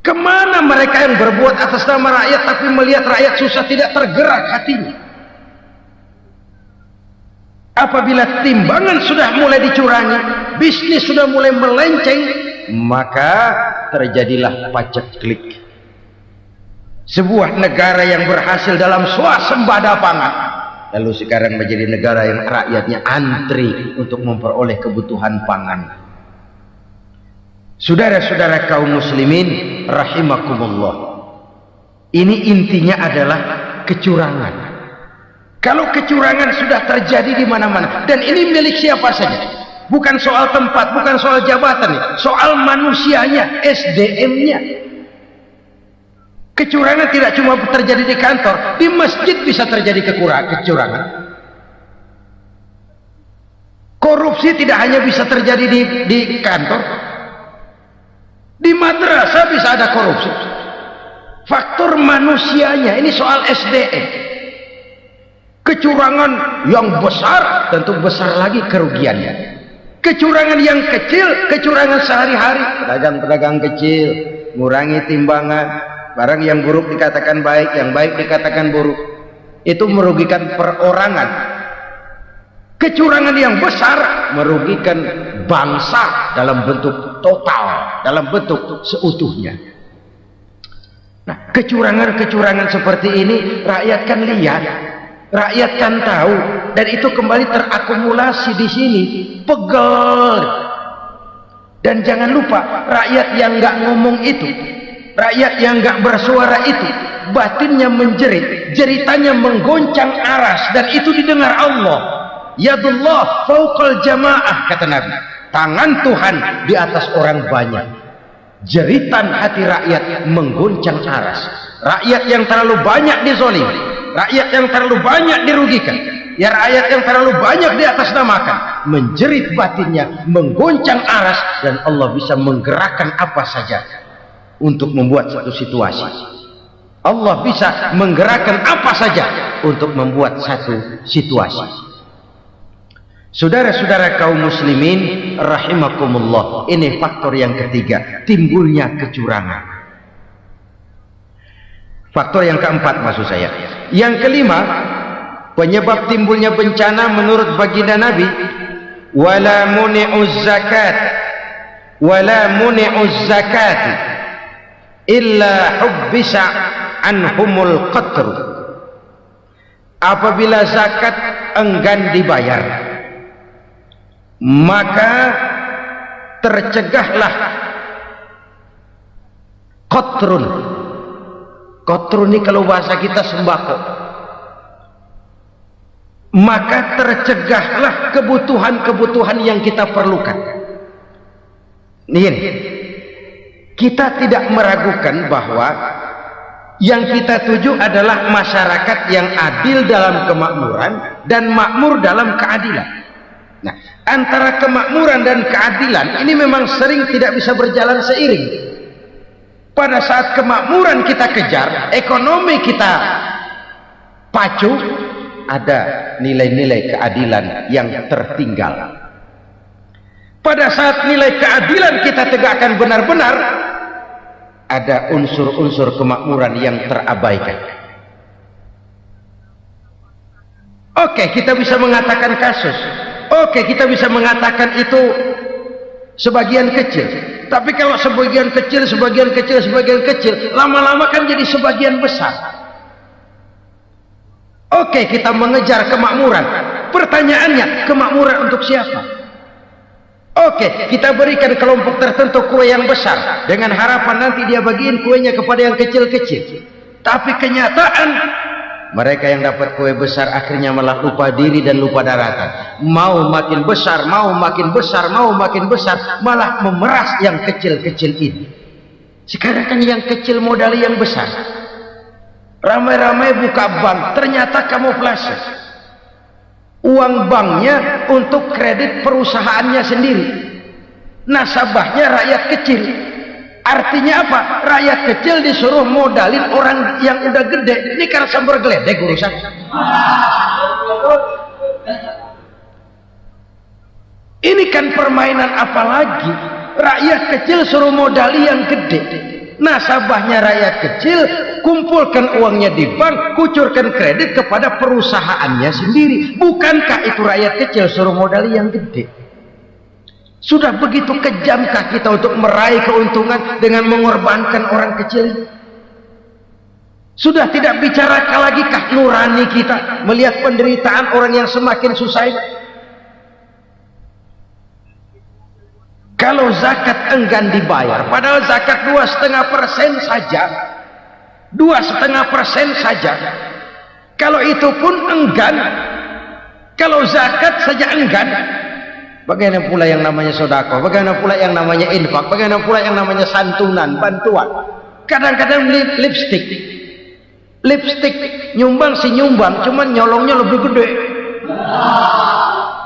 Kemana mereka yang berbuat atas nama rakyat tapi melihat rakyat susah tidak tergerak hatinya? Apabila timbangan sudah mulai dicurangi, bisnis sudah mulai melenceng, maka terjadilah paceklik. Sebuah negara yang berhasil dalam swasembada pangan, lalu sekarang menjadi negara yang rakyatnya antri untuk memperoleh kebutuhan pangan. Saudara-saudara kaum muslimin rahimakumullah, ini intinya adalah kecurangan. Kalau kecurangan sudah terjadi di mana-mana, dan ini milik siapa saja, bukan soal tempat, bukan soal jabatan, soal manusianya, SDM-nya. Kecurangan tidak cuma terjadi di kantor, di masjid bisa terjadi kecurangan. Korupsi tidak hanya bisa terjadi di kantor, di madrasah bisa ada korupsi. Faktor manusianya, ini soal SDM. Kecurangan yang besar tentu besar lagi kerugiannya. Kecurangan yang kecil, kecurangan sehari-hari, pedagang-pedagang kecil ngurangi timbangan, barang yang buruk dikatakan baik, yang baik dikatakan buruk, itu merugikan perorangan. Kecurangan yang besar merugikan bangsa dalam bentuk total, dalam bentuk seutuhnya. Nah, kecurangan-kecurangan seperti ini rakyat kan lihat, rakyat kan tahu, dan itu kembali terakumulasi di sini, pegel. Dan jangan lupa, rakyat yang nggak ngomong itu, rakyat yang nggak bersuara itu, batinnya menjerit, jeritannya menggoncang aras, dan itu didengar Allah. Yadullah fauqal jamaah, kata Nabi, tangan Tuhan di atas orang banyak. Jeritan hati rakyat menggoncang aras. Rakyat yang terlalu banyak dizolim, rakyat yang terlalu banyak dirugikan, ya rakyat yang terlalu banyak di atas namakan, menjerit batinnya, menggoncang aras, dan Allah bisa menggerakkan apa saja untuk membuat satu situasi. Allah bisa menggerakkan apa saja untuk membuat satu situasi. Saudara-saudara kaum muslimin rahimakumullah, ini faktor yang ketiga, timbulnya kecurangan. Faktor yang keempat maksud saya. Yang kelima, penyebab timbulnya bencana menurut baginda Nabi, wala muni'uz zakat wala muni'uz zakat illa hubbisa anhumul qatr. Apabila zakat enggan dibayar, maka tercegahlah qatrun. Qatrun ini kalau bahasa kita sembako. Maka tercegahlah kebutuhan-kebutuhan yang kita perlukan. Ini, kita tidak meragukan bahwa yang kita tuju adalah masyarakat yang adil dalam kemakmuran dan makmur dalam keadilan. Nah, antara kemakmuran dan keadilan ini memang sering tidak bisa berjalan seiring. Pada saat kemakmuran kita kejar, ekonomi kita pacu, ada nilai-nilai keadilan yang tertinggal. Pada saat nilai keadilan kita tegakkan benar-benar, ada unsur-unsur kemakmuran yang terabaikan. Oke, kita bisa mengatakan kasus. Oke, kita bisa mengatakan itu sebagian kecil. Tapi kalau sebagian kecil, lama-lama kan jadi sebagian besar. Oke, kita mengejar kemakmuran. Pertanyaannya, kemakmuran untuk siapa? Oke, kita berikan kelompok tertentu kue yang besar dengan harapan nanti dia bagiin kuenya kepada yang kecil-kecil. Tapi kenyataan mereka yang dapat kue besar akhirnya malah lupa diri dan lupa daratan. Mau makin besar, malah memeras yang kecil-kecil ini. Sekarang kan yang kecil modali yang besar. Ramai-ramai buka bank, ternyata kamuflase. Uang banknya untuk kredit perusahaannya sendiri. Nasabahnya rakyat kecil. Artinya apa? Rakyat kecil disuruh modalin orang yang udah gede. Ini karena sambar geledek urusan. Ini kan permainan apa lagi? Rakyat kecil suruh modali yang gede. Nasabahnya rakyat kecil, kumpulkan uangnya di bank, kucurkan kredit kepada perusahaannya sendiri. Bukankah itu rakyat kecil suruh modali yang gede? Sudah begitu kejamkah kita untuk meraih keuntungan dengan mengorbankan orang kecil? Sudah tidak bicara lagi kah nurani kita melihat penderitaan orang yang semakin susah ini? Kalau zakat enggan dibayar, padahal zakat 2,5% saja, 2,5% saja. Kalau itu pun enggan, kalau zakat saja enggan, bagaimana pula yang namanya sedekah, bagaimana pula yang namanya infak, bagaimana pula yang namanya santunan, bantuan. Kadang-kadang lipstick nyumbang si nyumbang, cuman nyolongnya lebih gede.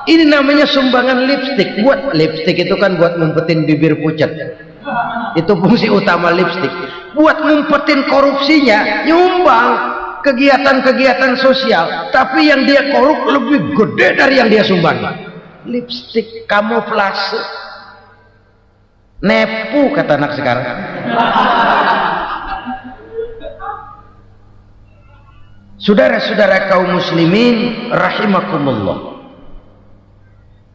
Ini namanya sumbangan lipstick. Buat lipstick itu kan buat ngumpetin bibir pucat. Itu fungsi utama lipstick. Buat ngumpetin korupsinya, nyumbang kegiatan-kegiatan sosial. Tapi yang dia korup lebih gede dari yang dia sumbang. Lipstick kamuflase. Nepu kata anak sekarang. Saudara-saudara kaum muslimin rahimakumullah.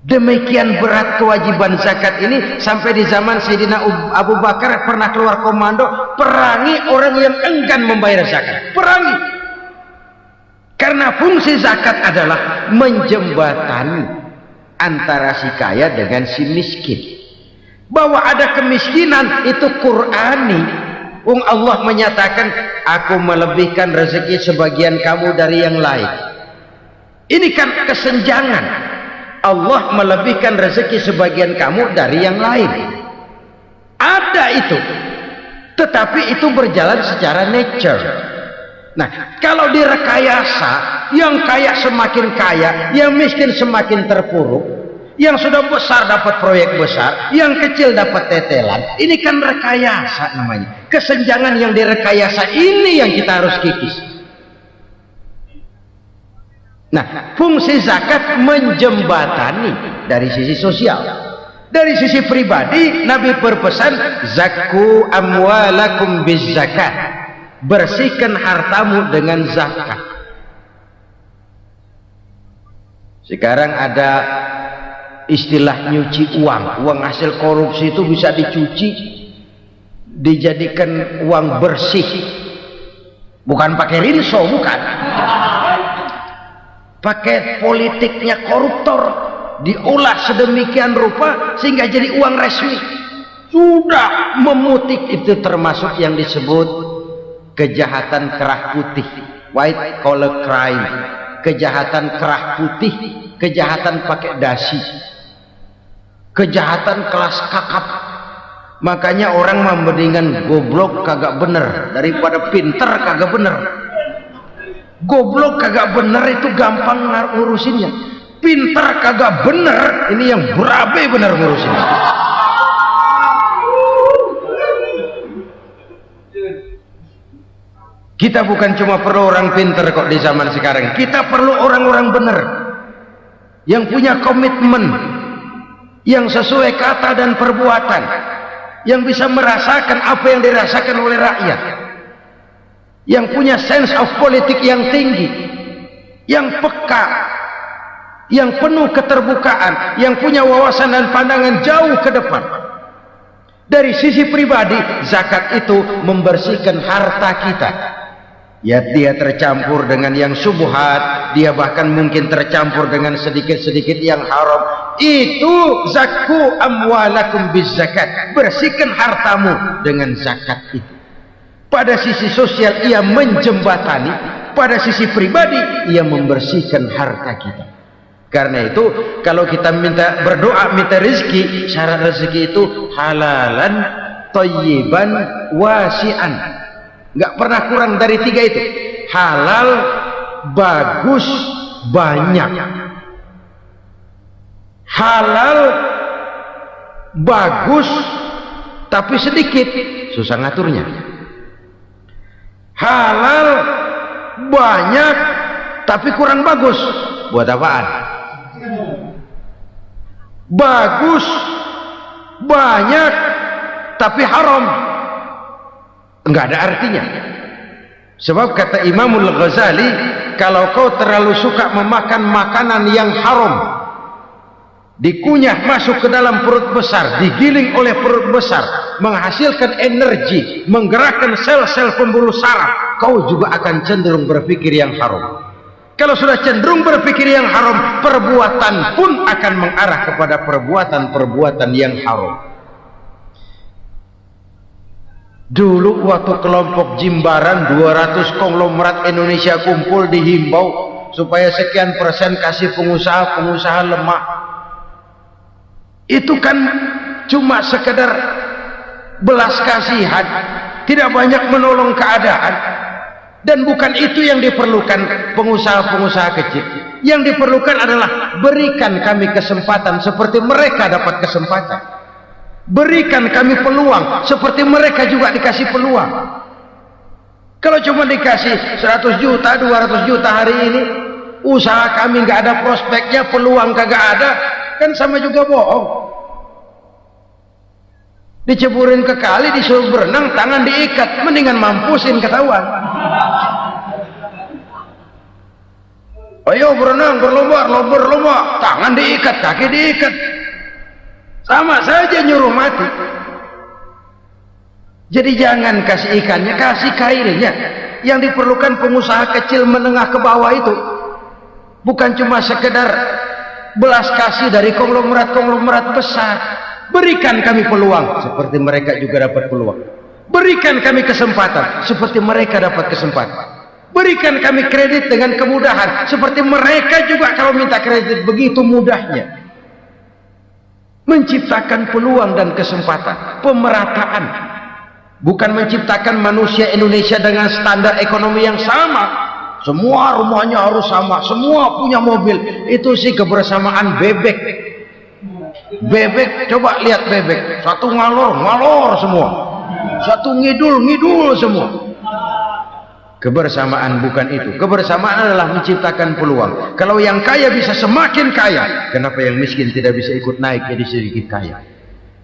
Demikian berat kewajiban zakat ini sampai di zaman Sayyidina Abu Bakar pernah keluar komando perangi orang yang enggan membayar zakat. Perangi. Karena fungsi zakat adalah menjembatani antara si kaya dengan si miskin. Bahwa ada kemiskinan itu Qur'ani. Allah menyatakan, aku melebihkan rezeki sebagian kamu dari yang lain. Ini kan kesenjangan. Allah melebihkan rezeki sebagian kamu dari yang lain. Ada itu. Tetapi itu berjalan secara nature. Nah, kalau direkayasa, yang kaya semakin kaya, yang miskin semakin terpuruk, yang sudah besar dapat proyek besar, yang kecil dapat tetelan. Ini kan rekayasa namanya. Kesenjangan yang direkayasa ini yang kita harus kikis. Nah, fungsi zakat menjembatani dari sisi sosial. Dari sisi pribadi, Nabi berpesan, zakku amwalakum biz zakat. Bersihkan hartamu dengan zakat. Sekarang ada istilah nyuci uang. Uang hasil korupsi itu bisa dicuci, dijadikan uang bersih. Bukan pakai rinso, bukan. Pakai politiknya koruptor, diolah sedemikian rupa sehingga jadi uang resmi. Sudah memutih. Itu termasuk yang disebut kejahatan kerah putih, white collar crime. Kejahatan kerah putih, kejahatan pakai dasi, kejahatan kelas kakap. Makanya orang mendingan goblok kagak bener daripada pinter kagak bener. Goblok kagak bener itu gampang ngurusinnya. Pinter kagak bener, ini yang berabe bener ngurusinnya. Kita bukan cuma perlu orang pinter kok di zaman sekarang. Kita perlu orang-orang bener yang punya komitmen, yang sesuai kata dan perbuatan, yang bisa merasakan apa yang dirasakan oleh rakyat, yang punya sense of politik yang tinggi, yang peka, yang penuh keterbukaan, yang punya wawasan dan pandangan jauh ke depan. Dari sisi pribadi, zakat itu membersihkan harta kita. Ya, dia tercampur dengan yang syubhat, dia bahkan mungkin tercampur dengan sedikit-sedikit yang haram. Itu zakku amwalakum bizakat. Bersihkan hartamu dengan zakat itu. Pada sisi sosial ia menjembatani, pada sisi pribadi ia membersihkan harta kita. Karena itu kalau kita minta berdoa minta rezeki, syarat rezeki itu halalan thayyiban wasi'an. Enggak pernah kurang dari 3 itu. Halal, bagus, banyak. Halal, bagus, tapi sedikit, susah ngaturnya. Halal, banyak, tapi kurang bagus, buat apaan? Bagus, banyak, tapi haram, enggak ada artinya. Sebab kata Imamul Ghazali, kalau kau terlalu suka memakan makanan yang haram, dikunyah masuk ke dalam perut besar, digiling oleh perut besar, menghasilkan energi, menggerakkan sel-sel pembuluh saraf, kau juga akan cenderung berpikir yang haram. Kalau sudah cenderung berpikir yang haram, perbuatan pun akan mengarah kepada perbuatan-perbuatan yang haram. Dulu waktu kelompok Jimbaran 200 konglomerat Indonesia kumpul, dihimbau supaya sekian persen kasih pengusaha lemah. Itu kan cuma sekedar belas kasihan, tidak banyak menolong keadaan. Dan bukan itu yang diperlukan pengusaha-pengusaha kecil. Yang diperlukan adalah berikan kami kesempatan seperti mereka dapat kesempatan. Berikan kami peluang seperti mereka juga dikasih peluang. Kalau cuma dikasih 100 juta 200 juta hari ini, usaha kami nggak ada prospeknya, peluang kagak ada, kan sama juga bohong. Diceburin ke kali, disuruh berenang, tangan diikat, mendingan mampusin ketahuan. Ayo berenang, berlomba, tangan diikat, kaki diikat, sama saja nyuruh mati. Jadi jangan kasih ikannya, kasih kailnya. Yang diperlukan pengusaha kecil menengah ke bawah itu bukan cuma sekedar belas kasih dari konglomerat-konglomerat besar. Berikan kami peluang seperti mereka juga dapat peluang. Berikan kami kesempatan seperti mereka dapat kesempatan. Berikan kami kredit dengan kemudahan seperti mereka juga kalau minta kredit begitu mudahnya. Menciptakan peluang dan kesempatan, pemerataan. Bukan menciptakan manusia Indonesia dengan standar ekonomi yang sama. Semua rumahnya harus sama, semua punya mobil. Itu sih kebersamaan bebek. Bebek, coba lihat bebek. Satu ngalor semua. Satu ngidul semua. Kebersamaan bukan itu. Kebersamaan adalah menciptakan peluang. Kalau yang kaya bisa semakin kaya, kenapa yang miskin tidak bisa ikut naik jadi sedikit kaya?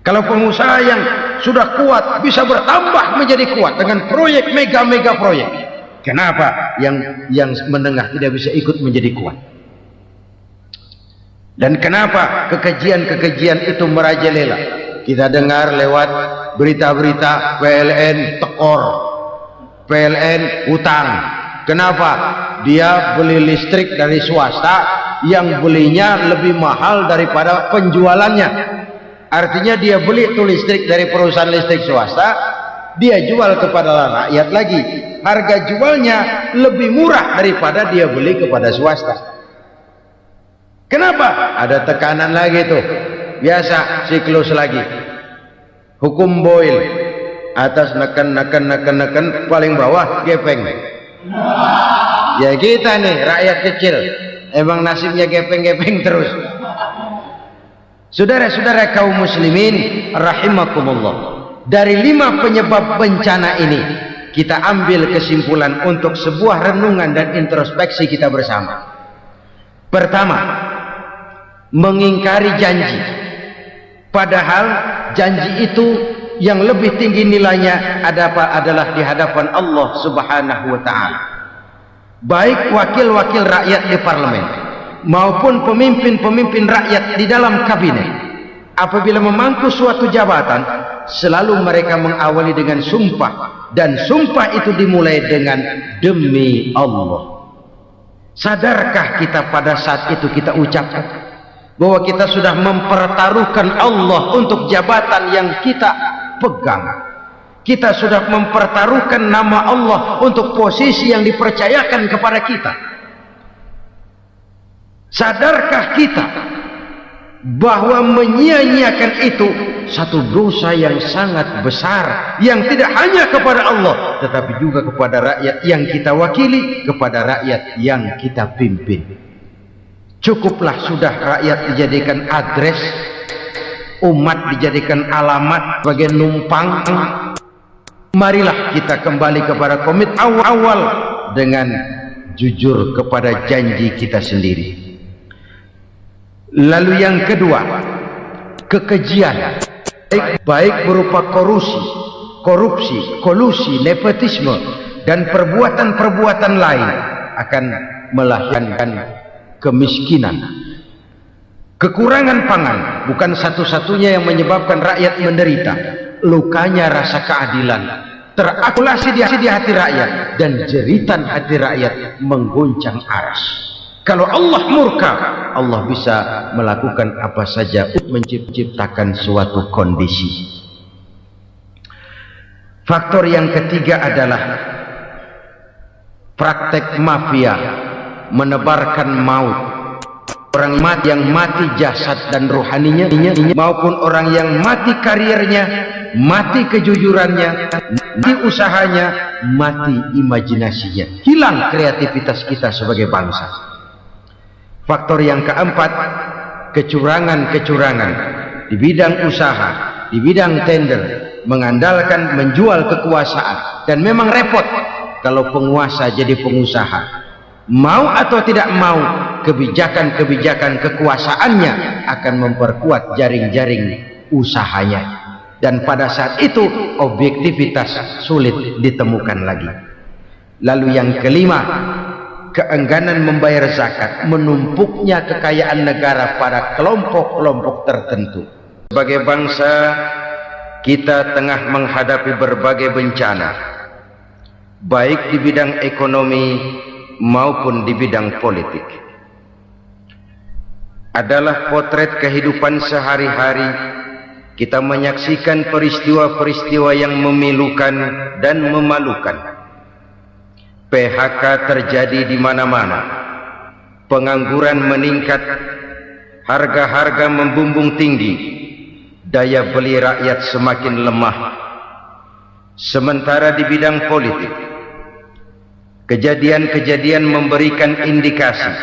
Kalau pengusaha yang sudah kuat bisa bertambah menjadi kuat dengan proyek mega proyek, kenapa yang menengah tidak bisa ikut menjadi kuat? Dan kenapa kekejian itu merajalela? Kita dengar lewat berita-berita PLN tekor, PLN utang. Kenapa? Dia beli listrik dari swasta yang belinya lebih mahal daripada penjualannya. Artinya dia beli itu listrik dari perusahaan listrik swasta, dia jual kepada rakyat lagi. Harga jualnya lebih murah daripada dia beli kepada swasta. Kenapa? Ada tekanan lagi tuh. Biasa siklus lagi. Hukum Boyle. Atas neken, paling bawah gepeng. Ya kita nih rakyat kecil, emang nasibnya gepeng terus. Saudara-saudara kaum muslimin rahimakumullah, dari 5 penyebab bencana ini kita ambil kesimpulan untuk sebuah renungan dan introspeksi kita bersama. Pertama, mengingkari janji, padahal janji itu yang lebih tinggi nilainya adalah di hadapan Allah Subhanahu wa ta'ala. baik wakil-wakil rakyat di parlemen maupun pemimpin-pemimpin rakyat di dalam kabinet, apabila memangku suatu jabatan, selalu mereka mengawali dengan sumpah, dan sumpah itu dimulai dengan demi Allah. Sadarkah kita pada saat itu kita ucapkan bahwa kita sudah mempertaruhkan Allah untuk jabatan yang kita pegang? Kita sudah mempertaruhkan nama Allah untuk posisi yang dipercayakan kepada kita. Sadarkah kita bahwa menyia-nyiakan itu satu dosa yang sangat besar, yang tidak hanya kepada Allah tetapi juga kepada rakyat yang kita wakili, kepada rakyat yang kita pimpin. Cukuplah sudah rakyat dijadikan adres, umat dijadikan alamat sebagai numpang. Marilah kita kembali kepada komit awal dengan jujur kepada janji kita sendiri. Lalu yang kedua, kekejian, baik berupa korupsi, kolusi, nepotisme, dan perbuatan-perbuatan lain akan melahirkan kemiskinan. Kekurangan pangan bukan satu-satunya yang menyebabkan rakyat menderita. Lukanya rasa keadilan terakumulasi di hati rakyat, dan jeritan hati rakyat mengguncang aras. Kalau Allah murka, Allah bisa melakukan apa saja untuk menciptakan suatu kondisi. Faktor yang ketiga adalah praktek mafia menebarkan maut. Orang yang mati jasad dan rohaninya, maupun orang yang mati karirnya, mati kejujurannya, mati usahanya, mati imajinasinya. Hilang kreativitas kita sebagai bangsa. Faktor yang keempat, kecurangan-kecurangan di bidang usaha, di bidang tender, mengandalkan menjual kekuasaan. Dan memang repot kalau penguasa jadi pengusaha. Mau atau tidak mau, kebijakan-kebijakan kekuasaannya akan memperkuat jaring-jaring usahanya. Dan pada saat itu objektivitas sulit ditemukan lagi. Lalu yang kelima, keengganan membayar zakat, menumpuknya kekayaan negara pada kelompok-kelompok tertentu. Sebagai bangsa, kita tengah menghadapi berbagai bencana, baik di bidang ekonomi maupun di bidang politik. Adalah potret kehidupan sehari-hari. Kita menyaksikan peristiwa-peristiwa yang memilukan dan memalukan. PHK terjadi di mana-mana, pengangguran meningkat, harga-harga membumbung tinggi, daya beli rakyat semakin lemah. Sementara di bidang politik, kejadian-kejadian memberikan indikasi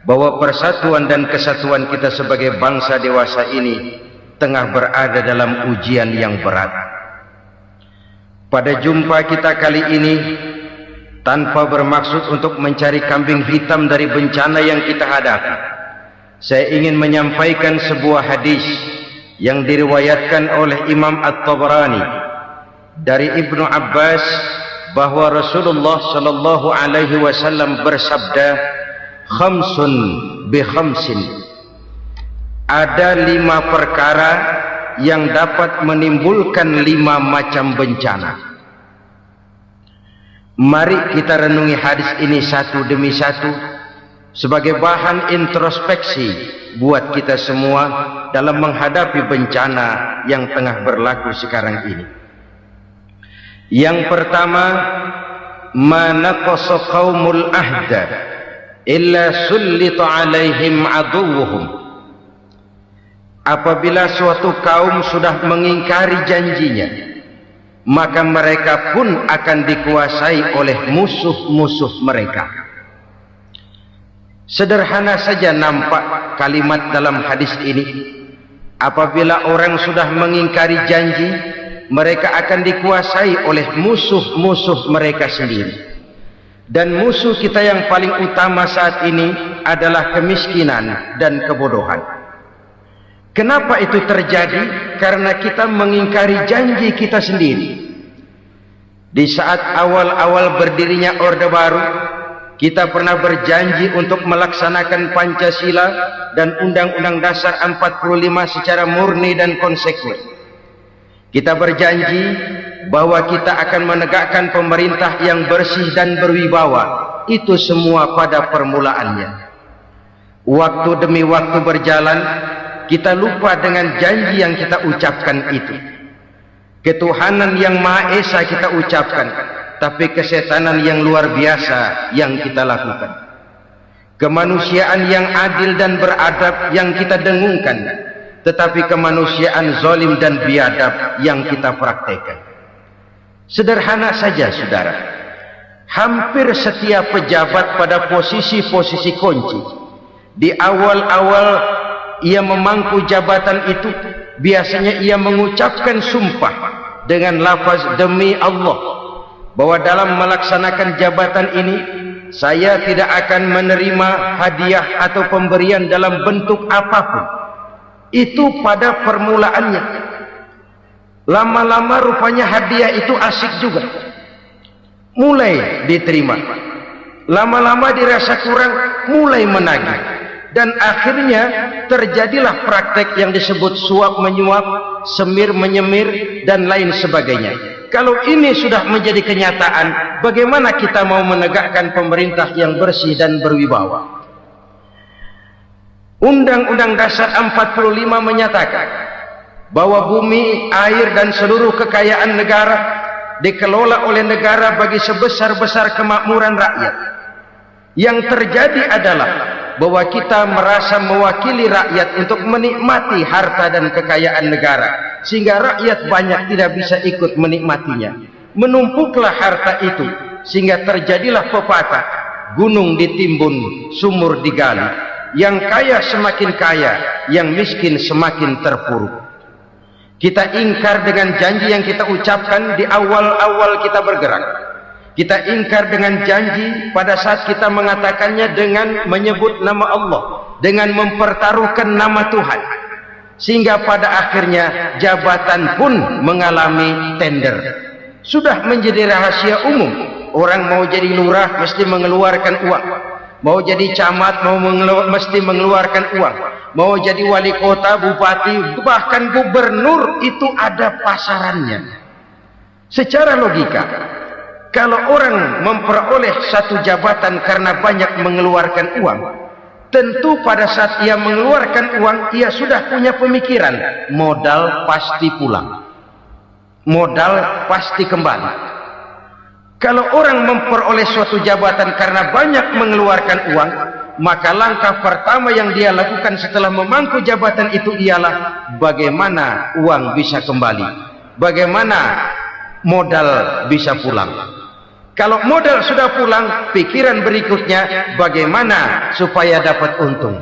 bahwa persatuan dan kesatuan kita sebagai bangsa dewasa ini tengah berada dalam ujian yang berat. Pada jumpa kita kali ini, tanpa bermaksud untuk mencari kambing hitam dari bencana yang kita hadapi, saya ingin menyampaikan sebuah hadis yang diriwayatkan oleh Imam At-Tabarani dari Ibnu Abbas, bahwa Rasulullah sallallahu alaihi wasallam bersabda, khamsun bi khamsin, ada 5 perkara yang dapat menimbulkan 5 macam bencana. Mari kita renungi hadis ini satu demi satu sebagai bahan introspeksi buat kita semua dalam menghadapi bencana yang tengah berlaku sekarang ini. Yang pertama, manaqasa qaumul ahda illa sullita alaihim aduwwuhum. Apabila suatu kaum sudah mengingkari janjinya, maka mereka pun akan dikuasai oleh musuh-musuh mereka. Sederhana saja nampak kalimat dalam hadis ini. Apabila orang sudah mengingkari janji, mereka akan dikuasai oleh musuh-musuh mereka sendiri. Dan musuh kita yang paling utama saat ini adalah kemiskinan dan kebodohan. Kenapa itu terjadi? Karena kita mengingkari janji kita sendiri. Di saat awal-awal berdirinya Orde Baru, Kita pernah berjanji untuk melaksanakan Pancasila dan Undang-Undang Dasar 45 secara murni dan konsekuen. Kita berjanji bahwa kita akan menegakkan pemerintah yang bersih dan berwibawa. Itu semua pada permulaannya. Waktu demi waktu berjalan, kita lupa dengan janji yang kita ucapkan itu. Ketuhanan yang Maha Esa kita ucapkan, tapi kesetanan yang luar biasa yang kita lakukan. Kemanusiaan yang adil dan beradab yang kita dengungkan, tetapi kemanusiaan zalim dan biadab yang kita praktekkan. Sederhana saja saudara, hampir setiap pejabat pada posisi-posisi kunci, di awal-awal ia memangku jabatan itu, biasanya ia mengucapkan sumpah dengan lafaz demi Allah, bahwa dalam melaksanakan jabatan ini saya tidak akan menerima hadiah atau pemberian dalam bentuk apapun. Itu pada permulaannya. Lama-lama rupanya hadiah itu asik juga, mulai diterima. Lama-lama dirasa kurang, mulai menagih, dan akhirnya terjadilah praktek yang disebut suap menyuap, semir menyemir, dan lain sebagainya. Kalau ini sudah menjadi kenyataan, bagaimana kita mau menegakkan pemerintah yang bersih dan berwibawa? Undang-Undang Dasar 45 menyatakan bahwa bumi, air, dan seluruh kekayaan negara dikelola oleh negara bagi sebesar-besar kemakmuran rakyat. Yang terjadi adalah bahwa kita merasa mewakili rakyat untuk menikmati harta dan kekayaan negara, sehingga rakyat banyak tidak bisa ikut menikmatinya. Menumpuklah harta itu sehingga terjadilah pepatah, gunung ditimbun, sumur digali. Yang kaya semakin kaya, yang miskin semakin terpuruk. Kita ingkar dengan janji yang kita ucapkan di awal-awal kita bergerak. Kita ingkar dengan janji pada saat kita mengatakannya dengan menyebut nama Allah, dengan mempertaruhkan nama Tuhan, sehingga pada akhirnya jabatan pun mengalami tender. Sudah menjadi rahasia umum, orang mau jadi lurah mesti mengeluarkan uang, mau jadi camat mesti mengeluarkan uang, mau jadi wali kota, bupati, bahkan gubernur, itu ada pasarannya. Secara logika, kalau orang memperoleh satu jabatan karena banyak mengeluarkan uang, tentu pada saat ia mengeluarkan uang, ia sudah punya pemikiran, modal pasti pulang, modal pasti kembali. Kalau orang memperoleh suatu jabatan karena banyak mengeluarkan uang, maka langkah pertama yang dia lakukan setelah memangku jabatan itu ialah bagaimana uang bisa kembali, bagaimana modal bisa pulang. Kalau modal sudah pulang, pikiran berikutnya bagaimana supaya dapat untung.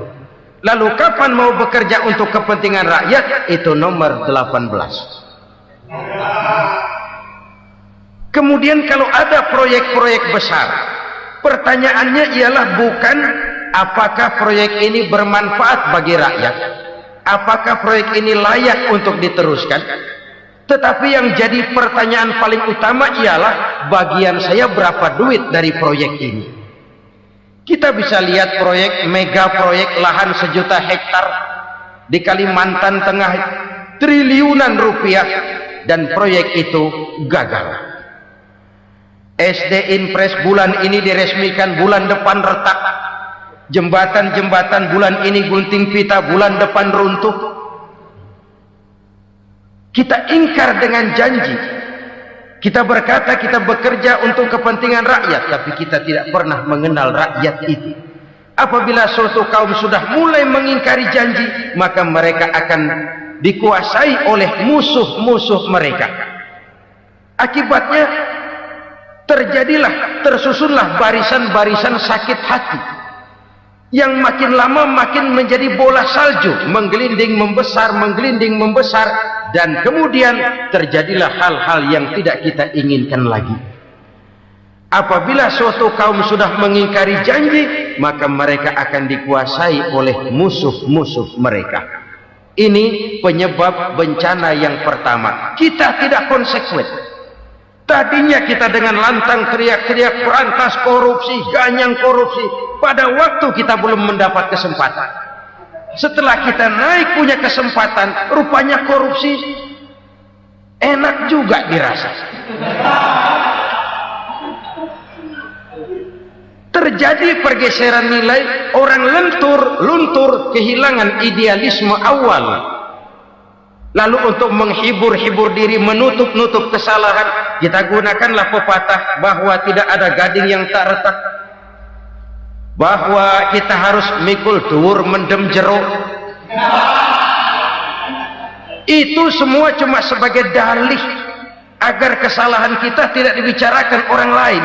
Lalu kapan mau bekerja untuk kepentingan rakyat? Itu nomor 18. Kemudian kalau ada proyek-proyek besar, pertanyaannya ialah bukan apakah proyek ini bermanfaat bagi rakyat, apakah proyek ini layak untuk diteruskan, tetapi yang jadi pertanyaan paling utama ialah bagian saya berapa duit dari proyek ini. Kita bisa lihat proyek, mega proyek lahan 1 juta hektar di Kalimantan Tengah, triliunan rupiah, dan proyek itu gagal. SD Impres bulan ini diresmikan, bulan depan retak. Jembatan-jembatan bulan ini gunting pita, bulan depan runtuh. Kita ingkar dengan janji. Kita berkata kita bekerja untuk kepentingan rakyat, tapi kita tidak pernah mengenal rakyat itu. Apabila suatu kaum sudah mulai mengingkari janji, maka mereka akan dikuasai oleh musuh-musuh mereka. Akibatnya tersusunlah barisan-barisan sakit hati yang makin lama makin menjadi bola salju, menggelinding membesar, dan kemudian terjadilah hal-hal yang tidak kita inginkan lagi. Apabila suatu kaum sudah mengingkari janji, maka mereka akan dikuasai oleh musuh-musuh mereka. Ini penyebab bencana yang pertama. Kita tidak konsekuen. Tadinya kita dengan lantang teriak-teriak berantas korupsi, ganyang korupsi. Pada waktu kita belum mendapat kesempatan. Setelah kita naik punya kesempatan, rupanya korupsi enak juga dirasa. Terjadi pergeseran nilai, orang luntur, kehilangan idealisme awal. Lalu untuk menghibur-hibur diri, menutup-nutup kesalahan, kita gunakanlah pepatah bahwa tidak ada gading yang tak retak, bahwa kita harus mikul dur mendem jeruk. Itu semua cuma sebagai dalih agar kesalahan kita tidak dibicarakan orang lain.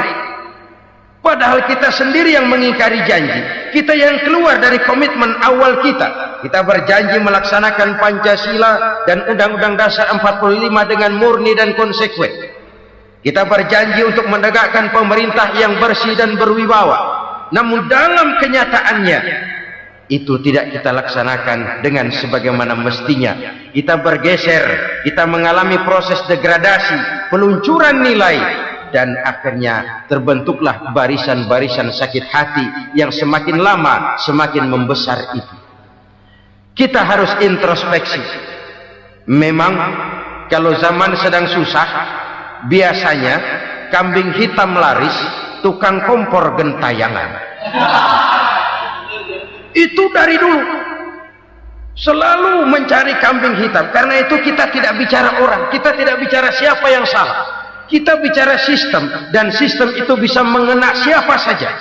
Padahal kita sendiri yang mengingkari janji. Kita yang keluar dari komitmen awal kita. Kita berjanji melaksanakan Pancasila dan Undang-Undang Dasar 45 dengan murni dan konsekuen. Kita berjanji untuk menegakkan pemerintah yang bersih dan berwibawa. Namun dalam kenyataannya itu tidak kita laksanakan dengan sebagaimana mestinya. Kita bergeser, kita mengalami proses degradasi, peluncuran nilai, dan akhirnya terbentuklah barisan-barisan sakit hati yang semakin lama semakin membesar itu. Kita harus introspeksi. Memang kalau zaman sedang susah, biasanya kambing hitam laris, tukang kompor gentayangan. Itu dari dulu selalu mencari kambing hitam. Karena itu kita tidak bicara orang, kita tidak bicara siapa yang salah. Kita bicara sistem, dan sistem itu bisa mengena siapa saja.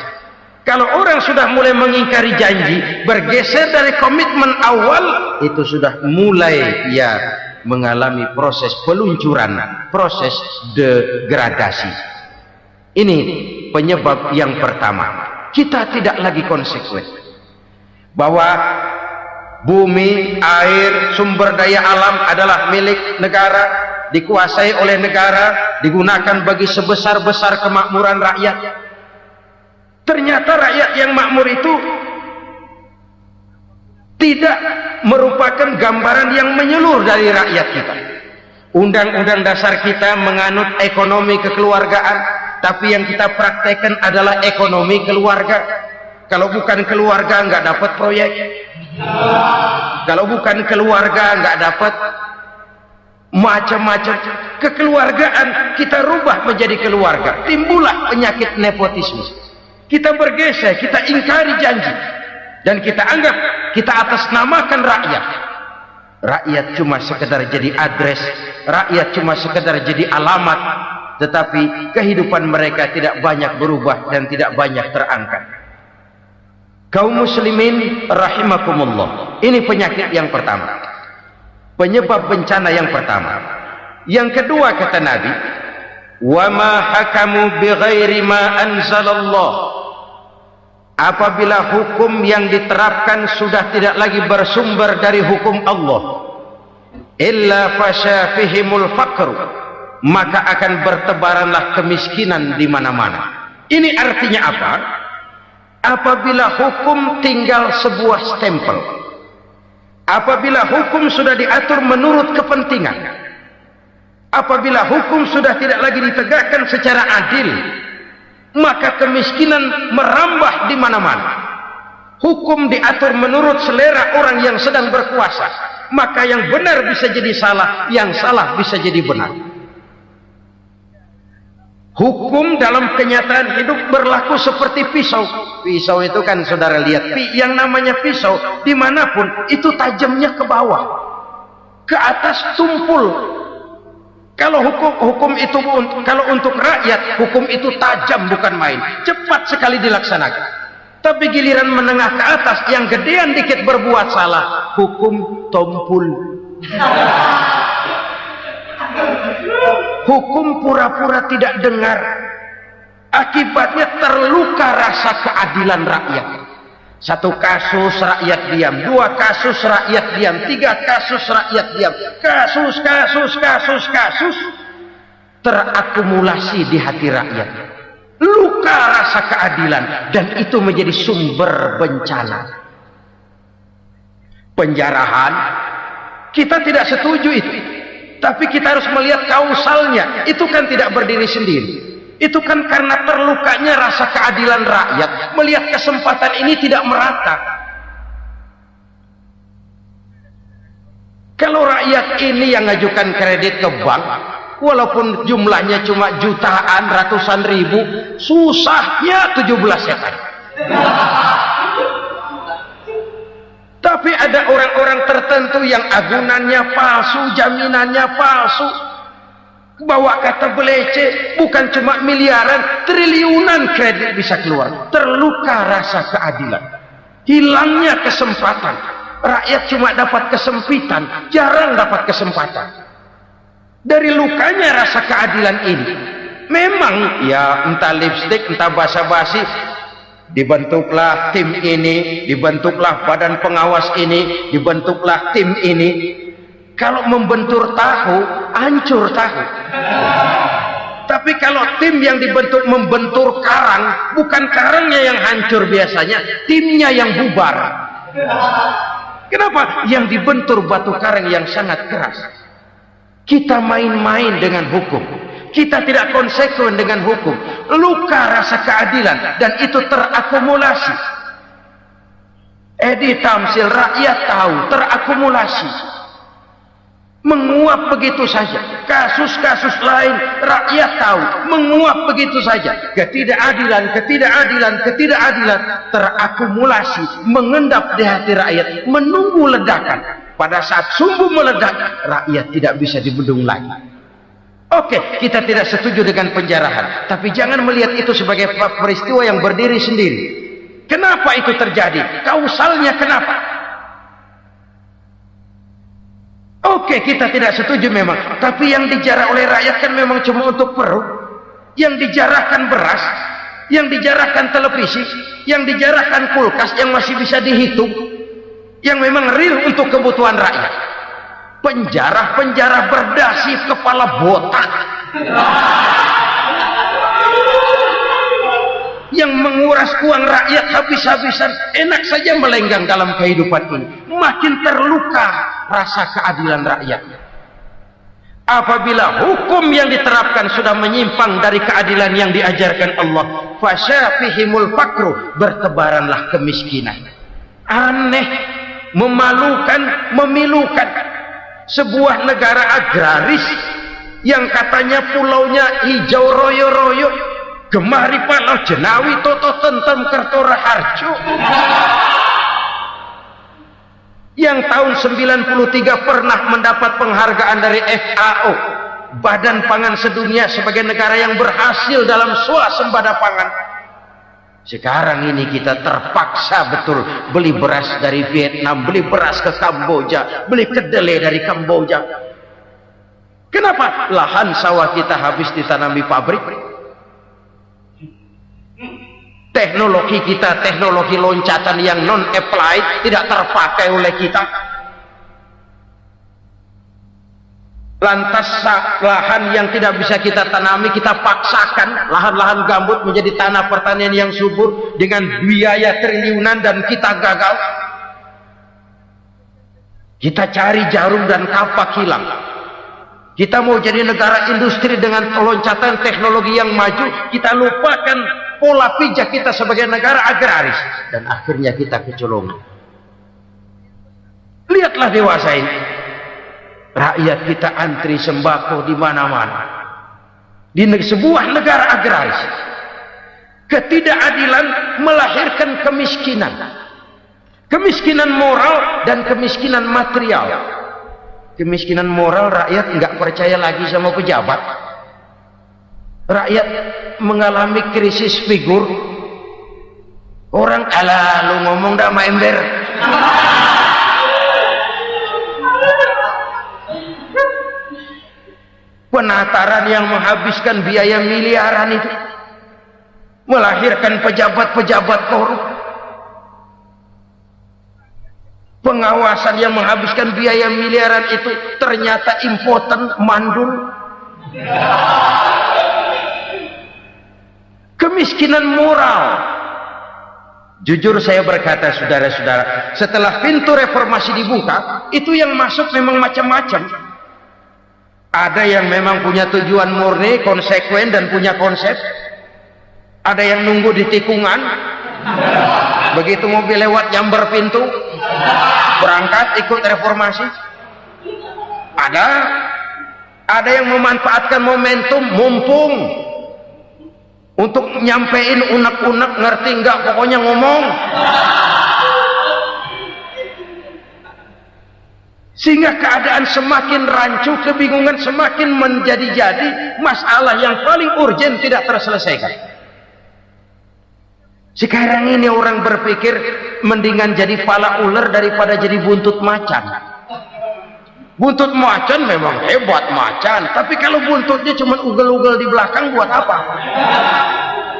Kalau orang sudah mulai mengingkari janji, bergeser dari komitmen awal, itu sudah mulai ya mengalami proses peluncuran, proses degradasi. Ini penyebab yang pertama. Kita tidak lagi konsekuen bahwa bumi, air, sumber daya alam adalah milik negara, dikuasai oleh negara, digunakan bagi sebesar-besar kemakmuran rakyat. Ternyata rakyat yang makmur itu tidak merupakan gambaran yang menyeluruh dari rakyat kita. Undang-undang dasar kita menganut ekonomi kekeluargaan, tapi yang kita praktekkan adalah ekonomi keluarga. Kalau bukan keluarga nggak dapat proyek. Kalau bukan keluarga nggak dapat macam-macam. Kekeluargaan kita rubah menjadi keluarga, timbullah penyakit nepotisme. Kita bergeser, kita ingkari janji, dan kita anggap kita atasnamakan rakyat. Rakyat cuma sekedar jadi address, rakyat cuma sekedar jadi alamat, tetapi kehidupan mereka tidak banyak berubah dan tidak banyak terangkat. Kaum muslimin rahimakumullah, ini penyakit yang pertama, penyebab bencana yang pertama. Yang kedua kata Nabi, wa ma hakamu bighairi ma anzalallah. Apabila hukum yang diterapkan sudah tidak lagi bersumber dari hukum Allah, illa fasha fihimul faqru, maka akan bertebaranlah kemiskinan di mana-mana. Ini artinya apa? Apabila hukum tinggal sebuah stempel, apabila hukum sudah diatur menurut kepentingan, apabila hukum sudah tidak lagi ditegakkan secara adil, maka kemiskinan merambah di mana-mana. Hukum diatur menurut selera orang yang sedang berkuasa, maka yang benar bisa jadi salah, yang salah bisa jadi benar. Hukum dalam kenyataan hidup berlaku seperti pisau. Pisau itu kan saudara lihat, yang namanya pisau dimanapun itu tajamnya ke bawah, ke atas tumpul. Kalau hukum itu, kalau untuk rakyat, hukum itu tajam bukan main, cepat sekali dilaksanakan. Tapi giliran menengah ke atas, yang gedean dikit berbuat salah, hukum tumpul. Hukum pura-pura tidak dengar, akibatnya terluka rasa keadilan rakyat. Satu kasus rakyat diam, dua kasus rakyat diam, tiga kasus rakyat diam, kasus terakumulasi di hati rakyat, luka rasa keadilan, dan itu menjadi sumber bencana. Penjarahan kita tidak setuju itu. Tapi kita harus melihat kausalnya. Itu kan tidak berdiri sendiri. Itu kan karena terlukanya rasa keadilan rakyat. Melihat kesempatan ini tidak merata. Kalau rakyat ini yang ngajukan kredit ke bank, walaupun jumlahnya cuma jutaan, ratusan ribu, susahnya 17 setan. Tapi ada orang-orang tertentu yang agunannya palsu, jaminannya palsu, bawa kata belece, bukan cuma miliaran, triliunan kredit bisa keluar. Terluka rasa keadilan, hilangnya kesempatan. Rakyat cuma dapat kesempitan, jarang dapat kesempatan. Dari lukanya rasa keadilan ini, memang ya entah lipstik, entah basa-basi, dibentuklah tim ini, dibentuklah badan pengawas ini, dibentuklah tim ini. Kalau membentur tahu, hancur tahu. Tapi kalau tim yang dibentuk membentur karang, bukan karangnya yang hancur biasanya, timnya yang bubar. Kenapa? Yang dibentur batu karang yang sangat keras. Kita main-main dengan hukum, kita tidak konsekuen dengan hukum. Luka rasa keadilan, dan itu terakumulasi. Edi Tamsil, rakyat tahu, terakumulasi, menguap begitu saja. Kasus-kasus lain rakyat tahu, menguap begitu saja. Ketidakadilan, ketidakadilan, ketidakadilan terakumulasi, mengendap di hati rakyat, menunggu ledakan. Pada saat sumbu meledak, rakyat tidak bisa dibendung lagi. Oke, kita tidak setuju dengan penjarahan, tapi jangan melihat itu sebagai peristiwa yang berdiri sendiri. Kenapa itu terjadi? Kausalnya kenapa? Oke, kita tidak setuju memang, tapi yang dijarah oleh rakyat kan memang cuma untuk perut. Yang dijarahkan beras, yang dijarahkan televisi, yang dijarahkan kulkas yang masih bisa dihitung, yang memang real untuk kebutuhan rakyat. Penjara-penjara berdasi kepala botak yang menguras uang rakyat habis-habisan, enak saja melenggang dalam kehidupan ini. Makin terluka rasa keadilan rakyat. Apabila hukum yang diterapkan sudah menyimpang dari keadilan yang diajarkan Allah, fasyafihimul fakru, bertebaranlah kemiskinan. Aneh, memalukan, memilukan. Sebuah negara agraris yang katanya pulaunya hijau royo-royo, Gemah Ripalau Jenawi Toto Tentem Kertora Harjo, yang tahun 93 pernah mendapat penghargaan dari FAO, Badan Pangan Sedunia, sebagai negara yang berhasil dalam swasembada pangan. Sekarang ini kita terpaksa betul beli beras dari Vietnam, beli beras ke Kamboja, beli kedelai dari Kamboja. Kenapa? Lahan sawah kita habis ditanami pabrik. Teknologi kita, teknologi loncatan yang non-applied, tidak terpakai oleh kita. Lantas lahan yang tidak bisa kita tanami, kita paksakan lahan-lahan gambut menjadi tanah pertanian yang subur dengan biaya triliunan, dan kita gagal. Kita cari jarum dan kapak hilang. Kita mau jadi negara industri dengan loncatan teknologi yang maju, kita lupakan pola pijak kita sebagai negara agraris, dan akhirnya kita kecolongan. Lihatlah dewasa ini, rakyat kita antri sembako di mana-mana. Di sebuah negara agraris, ketidakadilan melahirkan kemiskinan, kemiskinan moral dan kemiskinan material. Kemiskinan moral, rakyat nggak percaya lagi sama pejabat. Rakyat mengalami krisis figur. Orang, alah lu ngomong dah sama ember. Penataran yang menghabiskan biaya miliaran itu melahirkan pejabat-pejabat korup. Pengawasan yang menghabiskan biaya miliaran itu ternyata impoten, mandul. Kemiskinan moral. Jujur saya berkata, saudara-saudara, setelah pintu reformasi dibuka, itu yang masuk memang macam-macam. Ada yang memang punya tujuan murni, konsekuen dan punya konsep. Ada yang nunggu di tikungan, begitu mobil lewat nyamber pintu, berangkat ikut reformasi. Ada yang memanfaatkan momentum mumpung untuk nyampein unek-unek, ngerti enggak, pokoknya ngomong. Sehingga keadaan semakin rancu, kebingungan semakin menjadi-jadi, masalah yang paling urgen tidak terselesaikan. Sekarang ini orang berpikir mendingan jadi pala ular daripada jadi buntut macan. Buntut macan memang hebat macan, tapi kalau buntutnya cuma ugel-ugel di belakang buat apa?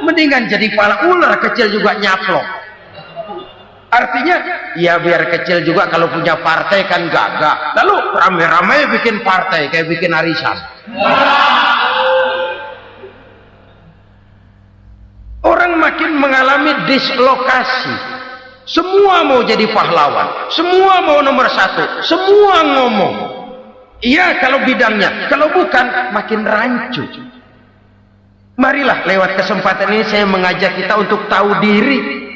Mendingan jadi pala ular kecil juga nyaplok. Artinya ya biar kecil juga kalau punya partai kan gagah. Lalu rame-rame bikin partai kayak bikin arisan. Orang makin mengalami dislokasi. Semua mau jadi pahlawan, semua mau nomor satu, semua ngomong. Iya kalau bidangnya, kalau bukan makin rancu. Marilah lewat kesempatan ini saya mengajak kita untuk tahu diri.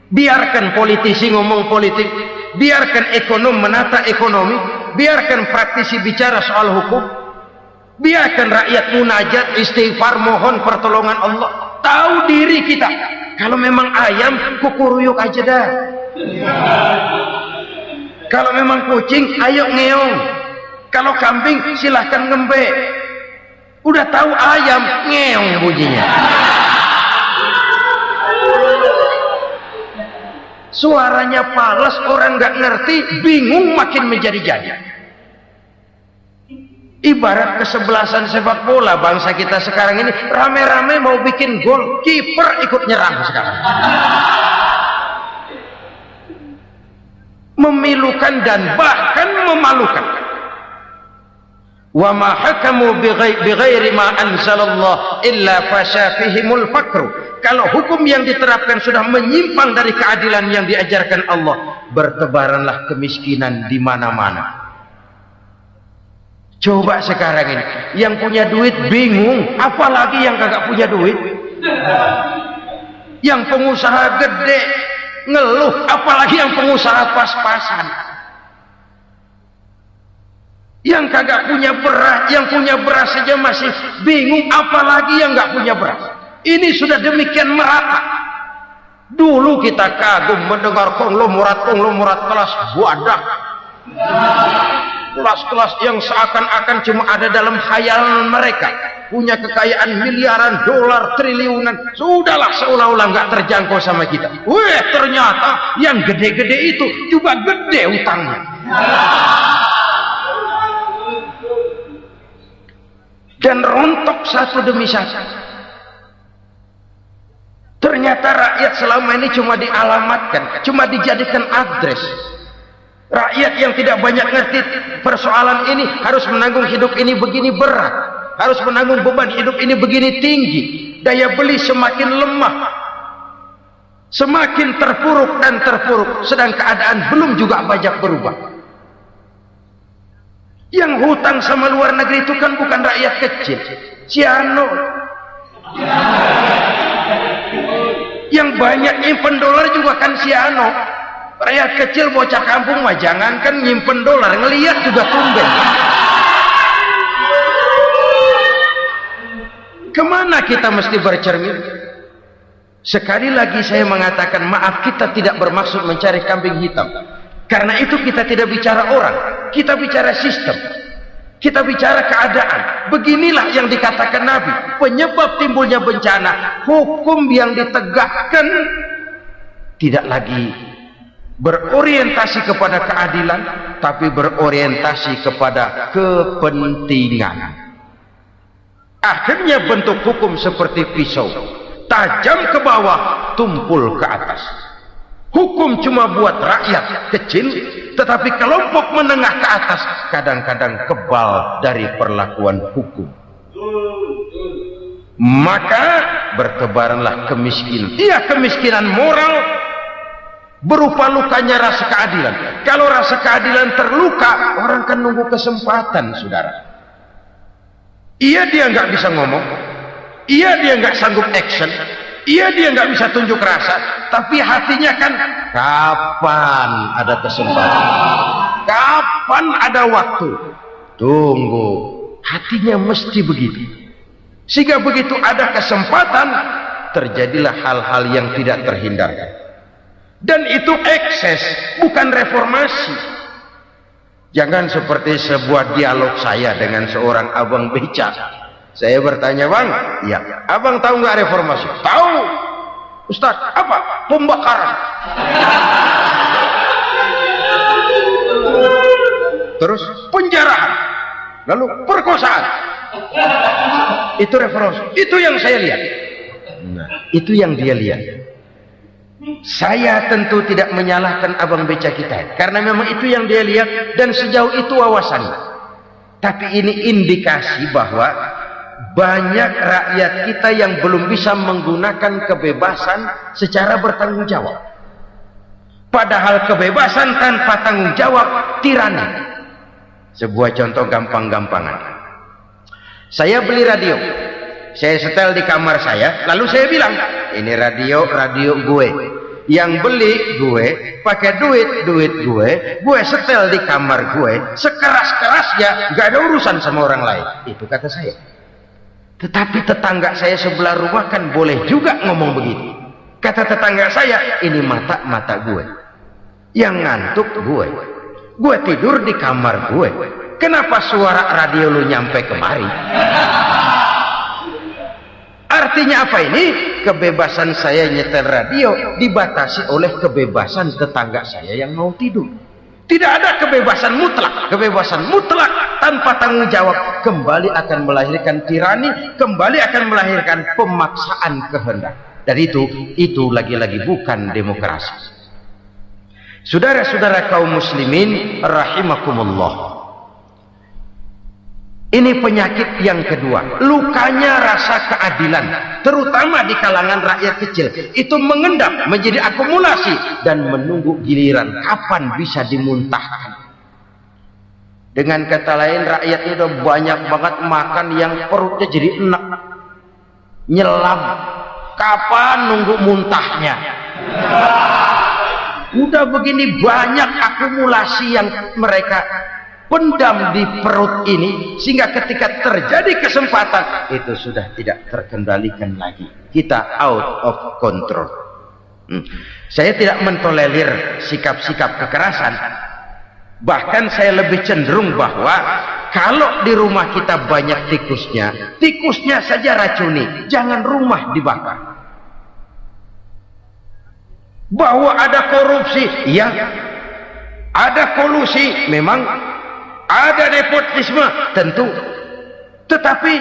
Biarkan politisi ngomong politik, biarkan ekonom menata ekonomi, biarkan praktisi bicara soal hukum, biarkan rakyat munajat, istighfar, mohon pertolongan Allah. Tahu diri kita. Kalau memang ayam, kukuruyuk aja dah. Kalau memang kucing, ayo ngeong. Kalau kambing, silahkan ngembe. Udah tahu ayam, ngeong bunyinya. Suaranya palas, orang nggak ngerti, bingung, makin menjadi-jadi. Ibarat kesebelasan sepak bola bangsa kita sekarang ini, rame-rame mau bikin gol, kiper ikut nyerang sekarang. Memilukan dan bahkan memalukan. Wa ma hakamu bighairi ma anzalallah illa fasha fihimul fakru. Kalau hukum yang diterapkan sudah menyimpang dari keadilan yang diajarkan Allah, bertebaranlah kemiskinan di mana-mana. Coba sekarang ini, yang punya duit bingung, apalagi yang kagak punya duit. Yang pengusaha gede ngeluh, apalagi yang pengusaha pas-pasan. Yang kagak punya beras, yang punya beras saja masih bingung, apalagi yang nggak punya beras. Ini sudah demikian merata. Dulu kita kagum mendengar konglomerat kelas buadah, kelas-kelas yang seakan-akan cuma ada dalam khayalan mereka, punya kekayaan miliaran dolar, triliunan. Sudahlah, seolah-olah nggak terjangkau sama kita. Weh, ternyata yang gede-gede itu juga gede utangnya. Dan rontok satu demi satu. Ternyata rakyat selama ini cuma dialamatkan, cuma dijadikan address. Rakyat yang tidak banyak ngerti persoalan ini harus menanggung hidup ini begini berat, harus menanggung beban hidup ini begini tinggi. Daya beli semakin lemah, semakin terpuruk dan terpuruk, sedang keadaan belum juga banyak berubah. Yang hutang sama luar negeri itu kan bukan rakyat kecil, Ciano. Yang banyak nyimpen dolar juga kan Ciano. Rakyat kecil bocah kampung mah jangankan nyimpen dolar, ngelihat juga tumben. Kemana kita mesti bercermin? Sekali lagi saya mengatakan maaf, kita tidak bermaksud mencari kambing hitam. Karena itu kita tidak bicara orang, kita bicara sistem, kita bicara keadaan. Beginilah yang dikatakan Nabi, penyebab timbulnya bencana, hukum yang ditegakkan tidak lagi berorientasi kepada keadilan, tapi berorientasi kepada kepentingan. Akhirnya bentuk hukum seperti pisau, tajam ke bawah, tumpul ke atas. Hukum cuma buat rakyat kecil, tetapi kelompok menengah ke atas kadang-kadang kebal dari perlakuan hukum. Maka bertebaranlah kemiskinan. Iya, kemiskinan moral berupa lukanya rasa keadilan. Kalau rasa keadilan terluka, orang kan nunggu kesempatan, saudara. Iya dia nggak bisa ngomong, iya dia nggak sanggup action, iya dia nggak bisa tunjuk rasa, tapi hatinya kan kapan ada kesempatan, kapan ada waktu, tunggu, hatinya mesti begitu. Sehingga begitu ada kesempatan, terjadilah hal-hal yang tidak terhindarkan. Dan itu ekses, bukan reformasi. Jangan seperti sebuah dialog saya dengan seorang abang beca. Saya bertanya, bang, ya, abang tahu nggak reformasi? Tahu, Ustaz. Apa? Pembakaran. Terus penjarahan, lalu perkosaan. Itu reformasi. Itu yang saya lihat. Nah, itu yang dia lihat. Saya tentu tidak menyalahkan abang beca kita, karena memang itu yang dia lihat dan sejauh itu wawasannya. Tapi ini indikasi bahwa banyak rakyat kita yang belum bisa menggunakan kebebasan secara bertanggung jawab. Padahal kebebasan tanpa tanggung jawab tirani. Sebuah contoh gampang-gampangan. Saya beli radio, saya setel di kamar saya, lalu saya bilang, ini radio gue, yang beli gue, pakai duit gue setel di kamar gue, sekeras-kerasnya, gak ada urusan sama orang lain. Itu kata saya. Tetapi tetangga saya sebelah rumah kan boleh juga ngomong begitu. Kata tetangga saya, ini mata gue, yang ngantuk gue tidur di kamar gue, kenapa suara radio lu nyampe kemari? Artinya apa ini? Kebebasan saya nyetel radio dibatasi oleh kebebasan tetangga saya yang mau tidur. Tidak ada kebebasan mutlak. Kebebasan mutlak tanpa tanggung jawab kembali akan melahirkan tirani, kembali akan melahirkan pemaksaan kehendak. Dan itu lagi-lagi bukan demokrasi. Saudara-saudara kaum muslimin rahimakumullah. Ini penyakit yang kedua, lukanya rasa keadilan, terutama di kalangan rakyat kecil. Itu mengendap menjadi akumulasi dan menunggu giliran kapan bisa dimuntahkan. Dengan kata lain, rakyat itu udah banyak banget makan yang perutnya jadi enak, nyelam. Kapan nunggu muntahnya? Udah begini banyak akumulasi yang mereka pendam di perut ini, sehingga ketika terjadi kesempatan itu sudah tidak terkendalikan lagi. Kita out of control. Saya tidak mentolerir sikap-sikap kekerasan. Bahkan saya lebih cenderung bahwa kalau di rumah kita banyak tikusnya saja racuni, jangan rumah dibakar. Bahwa ada korupsi, ya, ada kolusi, memang ada nepotisme, tentu. Tetapi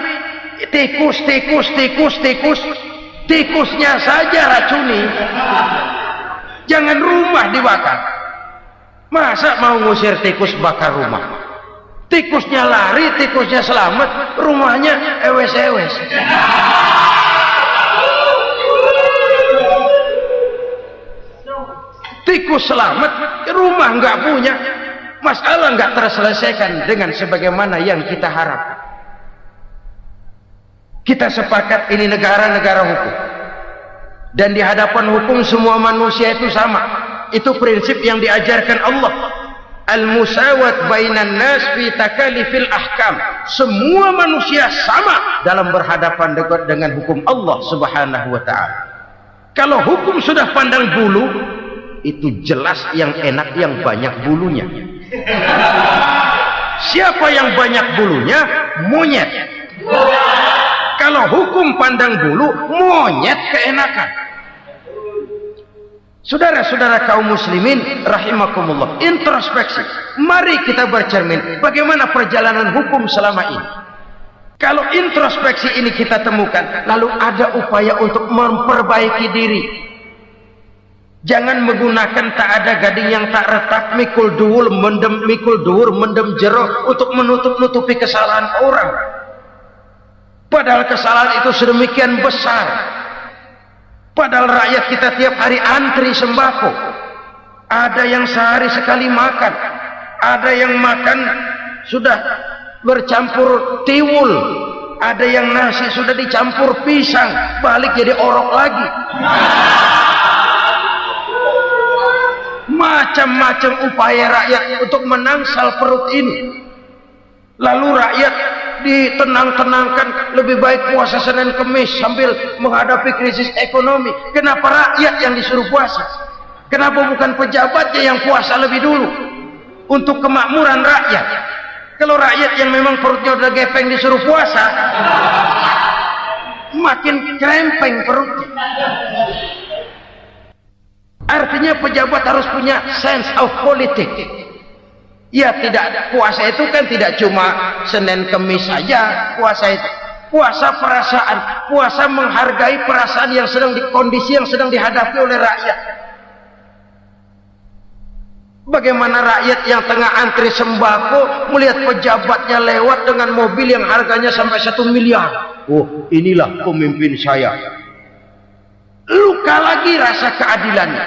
tikusnya saja racuni. Jangan rumah dibakar. Masa mau ngusir tikus bakar rumah? Tikusnya lari, tikusnya selamat, rumahnya ewes-ewes. Tikus selamat, rumah nggak punya. Masalah nggak terselesaikan dengan sebagaimana yang kita harapkan. Kita sepakat ini negara hukum, dan di hadapan hukum semua manusia itu sama. Itu prinsip yang diajarkan Allah. Al-musawat bainan nas fi takalifil ahkam. Semua manusia sama dalam berhadapan dengan hukum Allah Subhanahu wa taala. Kalau hukum sudah pandang bulu, itu jelas yang enak yang banyak bulunya. Siapa yang banyak bulunya? Monyet. Kalau hukum pandang bulu, monyet keenakan. Saudara-saudara kaum muslimin rahimakumullah, introspeksi. Mari kita bercermin bagaimana perjalanan hukum selama ini. Kalau introspeksi ini kita temukan, lalu ada upaya untuk memperbaiki diri. Jangan menggunakan tak ada gading yang tak retak, mikul duwur mendem jero untuk menutup-nutupi kesalahan orang. Padahal kesalahan itu sedemikian besar. Padahal rakyat kita tiap hari antri sembako. Ada yang sehari sekali makan, ada yang makan sudah bercampur tiwul, ada yang nasi sudah dicampur pisang, balik jadi orok lagi. Macam-macam upaya rakyat untuk menangsal perut ini. Lalu rakyat ditenang-tenangkan, lebih baik puasa Senin Kemis sambil menghadapi krisis ekonomi. Kenapa rakyat yang disuruh puasa? Kenapa bukan pejabatnya yang puasa lebih dulu untuk kemakmuran rakyat? Kalau rakyat yang memang perutnya udah gepeng disuruh puasa, makin krempeng perutnya. Artinya pejabat harus punya sense of politics. Ya, tidak, puasa itu kan tidak cuma Senin Kemis saja. Puasa itu puasa perasaan, puasa menghargai perasaan yang sedang kondisi yang sedang dihadapi oleh rakyat. Bagaimana rakyat yang tengah antri sembako melihat pejabatnya lewat dengan mobil yang harganya sampai 1 miliar. Oh, inilah pemimpin saya. Luka lagi rasa keadilannya.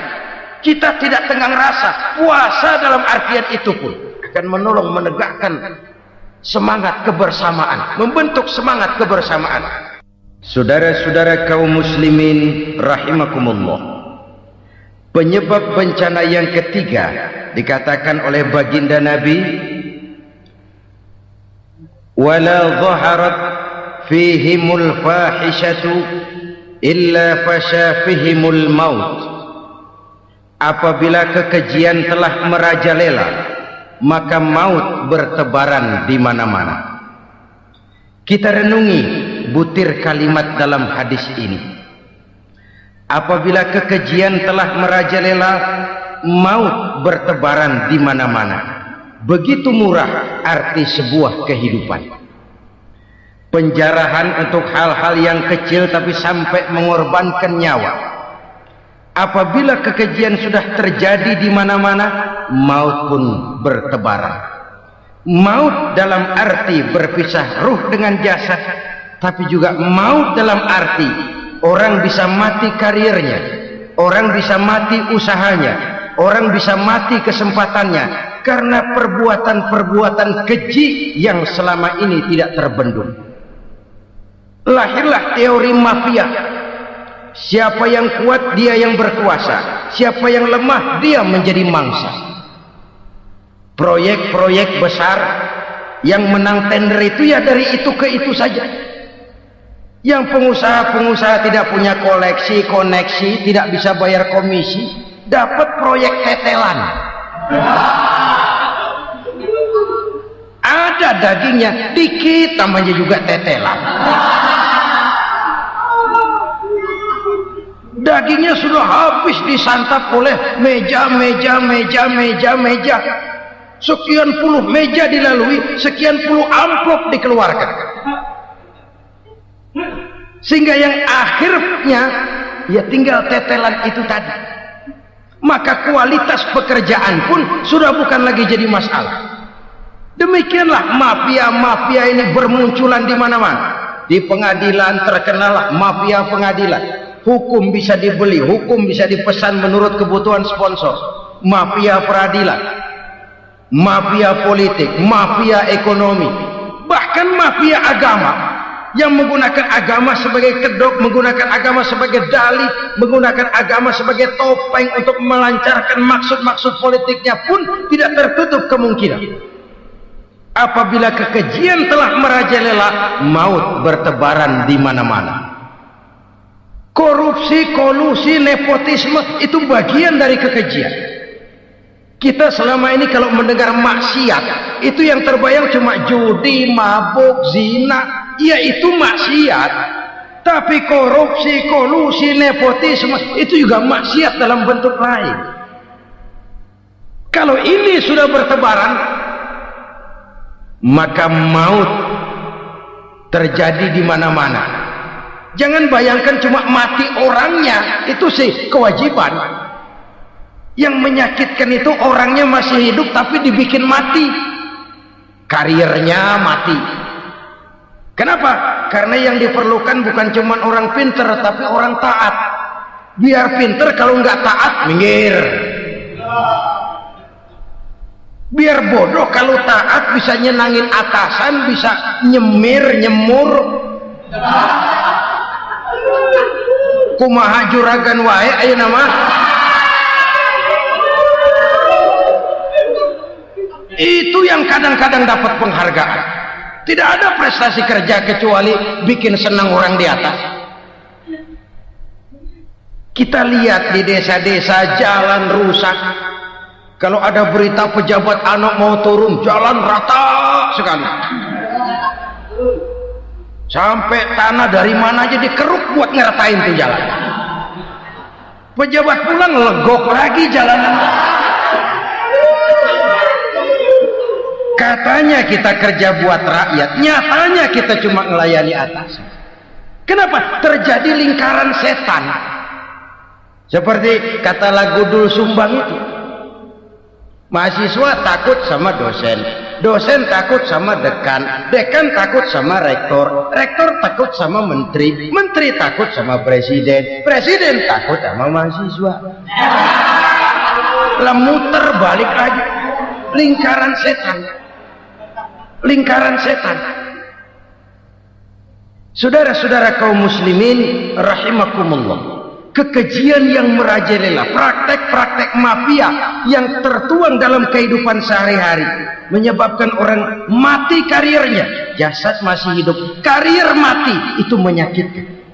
Kita tidak tenggang rasa. Puasa dalam artian itu pun akan menolong menegakkan semangat kebersamaan, membentuk semangat kebersamaan. Saudara-saudara kaum muslimin rahimakumullah. Penyebab bencana yang ketiga dikatakan oleh baginda Nabi, wala dhaharat fihimul fahishatu illa fasha fihimul maut. Apabila kekejian telah merajalela, maka maut bertebaran di mana-mana. Kita renungi butir kalimat dalam hadis ini. Apabila kekejian telah merajalela, maut bertebaran di mana-mana. Begitu murah arti sebuah kehidupan. Penjarahan untuk hal-hal yang kecil tapi sampai mengorbankan nyawa. Apabila kekejian sudah terjadi di mana-mana, maut pun bertebaran. Maut dalam arti berpisah ruh dengan jasad, tapi juga maut dalam arti orang bisa mati karirnya, orang bisa mati usahanya, orang bisa mati kesempatannya karena perbuatan-perbuatan keji yang selama ini tidak terbendung. Lahirlah teori mafia. Siapa yang kuat dia yang berkuasa, siapa yang lemah dia menjadi mangsa. Proyek-proyek besar yang menang tender itu ya dari itu ke itu saja. Yang pengusaha-pengusaha tidak punya koneksi, tidak bisa bayar komisi, dapat proyek tetelan. Ada dagingnya dikit, namanya juga tetelan. Dagingnya sudah habis disantap oleh meja. Sekian puluh meja dilalui, sekian puluh amplop dikeluarkan. Sehingga yang akhirnya ya tinggal tetelan itu tadi. Maka kualitas pekerjaan pun sudah bukan lagi jadi masalah. Demikianlah mafia-mafia ini bermunculan di mana-mana. Di pengadilan terkenal mafia pengadilan. Hukum bisa dibeli, hukum bisa dipesan menurut kebutuhan sponsor. Mafia peradilan, mafia politik, mafia ekonomi, bahkan mafia agama yang menggunakan agama sebagai kedok, menggunakan agama sebagai dalih, menggunakan agama sebagai topeng untuk melancarkan maksud-maksud politiknya pun tidak tertutup kemungkinan. Apabila kekejian telah merajalela, maut bertebaran di mana-mana. Korupsi, kolusi, nepotisme itu bagian dari kekejian. Kita selama ini kalau mendengar maksiat, itu yang terbayang cuma judi, mabuk, zina. Ya itu maksiat. Tapi korupsi, kolusi, nepotisme itu juga maksiat dalam bentuk lain. Kalau ini sudah bertebaran, maka maut terjadi di mana-mana. Jangan bayangkan cuma mati orangnya, itu sih kewajiban. Yang menyakitkan itu orangnya masih hidup tapi dibikin mati, karirnya mati. Kenapa? Karena yang diperlukan bukan cuma orang pinter tapi orang taat. Biar pinter, kalau nggak taat minggir. Biar bodoh, kalau taat bisa nyenangin atasan, bisa nyemir, nyemur, Kumaha juragan wae ayeuna mah. Itu yang kadang-kadang dapat penghargaan. Tidak ada prestasi kerja kecuali bikin senang orang di atas. Kita lihat di desa-desa jalan rusak. Kalau ada berita pejabat anak mau turun, jalan rata sekali. Sampai tanah dari mana aja dikeruk buat ngeratain tuh jalan. Pejabat pulang legok lagi jalanan. Katanya kita kerja buat rakyat, nyatanya kita cuma melayani atas. Kenapa? Terjadi lingkaran setan. Seperti kata lagu Dul Sumbang itu. Mahasiswa takut sama dosen, dosen takut sama dekan, dekan takut sama rektor, rektor takut sama menteri, menteri takut sama presiden, presiden takut sama mahasiswa. Lah muter balik lagi, lingkaran setan, lingkaran setan. Saudara-saudara kaum muslimin rahimakumullah, kekejian yang merajalela, praktek-praktek mafia yang tertuang dalam kehidupan sehari-hari menyebabkan orang mati karirnya, jasad masih hidup, karir mati, itu menyakitkan.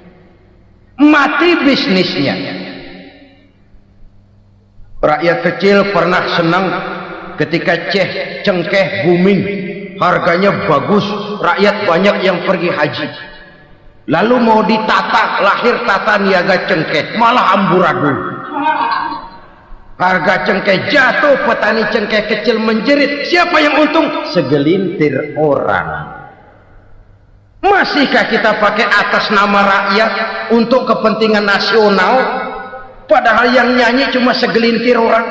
Mati bisnisnya. Rakyat kecil pernah senang ketika cengkeh booming, harganya bagus, rakyat banyak yang pergi haji. Lalu mau ditata, lahir tata niaga cengkeh, malah amburadul. Harga cengkeh jatuh, petani cengkeh kecil menjerit. Siapa yang untung? Segelintir orang. Masihkah kita pakai atas nama rakyat untuk kepentingan nasional, padahal yang nyanyi cuma segelintir orang?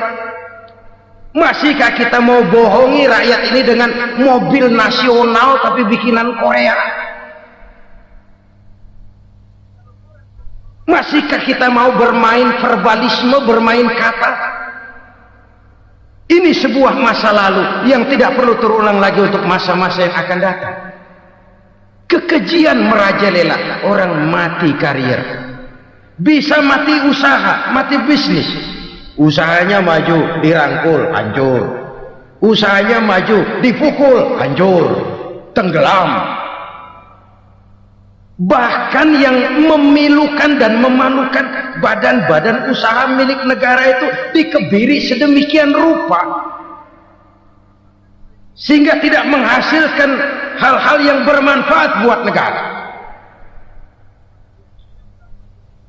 Masihkah kita mau bohongi rakyat ini dengan mobil nasional tapi bikinan Korea? Masihkah kita mau bermain verbalisme, bermain kata? Ini sebuah masa lalu yang tidak perlu terulang lagi untuk masa-masa yang akan datang. Kekejian merajalela, orang mati karir. Bisa mati usaha, mati bisnis. Usahanya maju, dirangkul, hancur. Usahanya maju, dipukul, hancur, tenggelam. Bahkan yang memilukan dan memalukan badan-badan usaha milik negara itu dikebiri sedemikian rupa sehingga tidak menghasilkan hal-hal yang bermanfaat buat negara.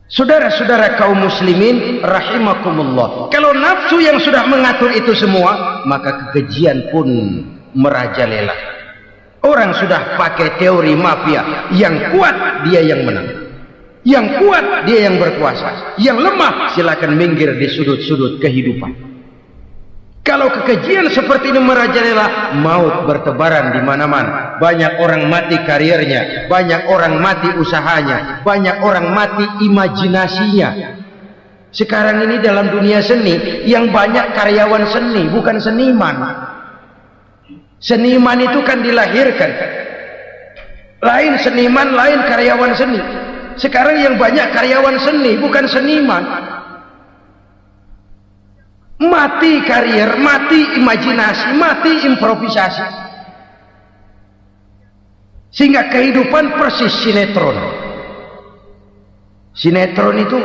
Saudara-saudara kaum muslimin rahimakumullah, kalau nafsu yang sudah mengatur itu semua, maka kekejian pun merajalela. Orang sudah pakai teori mafia, yang kuat dia yang menang, yang kuat dia yang berkuasa, yang lemah silakan minggir di sudut-sudut kehidupan. Kalau kekejian seperti ini merajalela, maut bertebaran di mana-mana. Banyak orang mati karirnya, banyak orang mati usahanya, banyak orang mati imajinasinya. Sekarang ini dalam dunia seni yang banyak karyawan seni, bukan seniman. Seniman itu kan dilahirkan, lain seniman, lain karyawan seni. Sekarang yang banyak karyawan seni, bukan seniman. Mati karir, mati imajinasi, mati improvisasi, sehingga kehidupan persis sinetron. Sinetron itu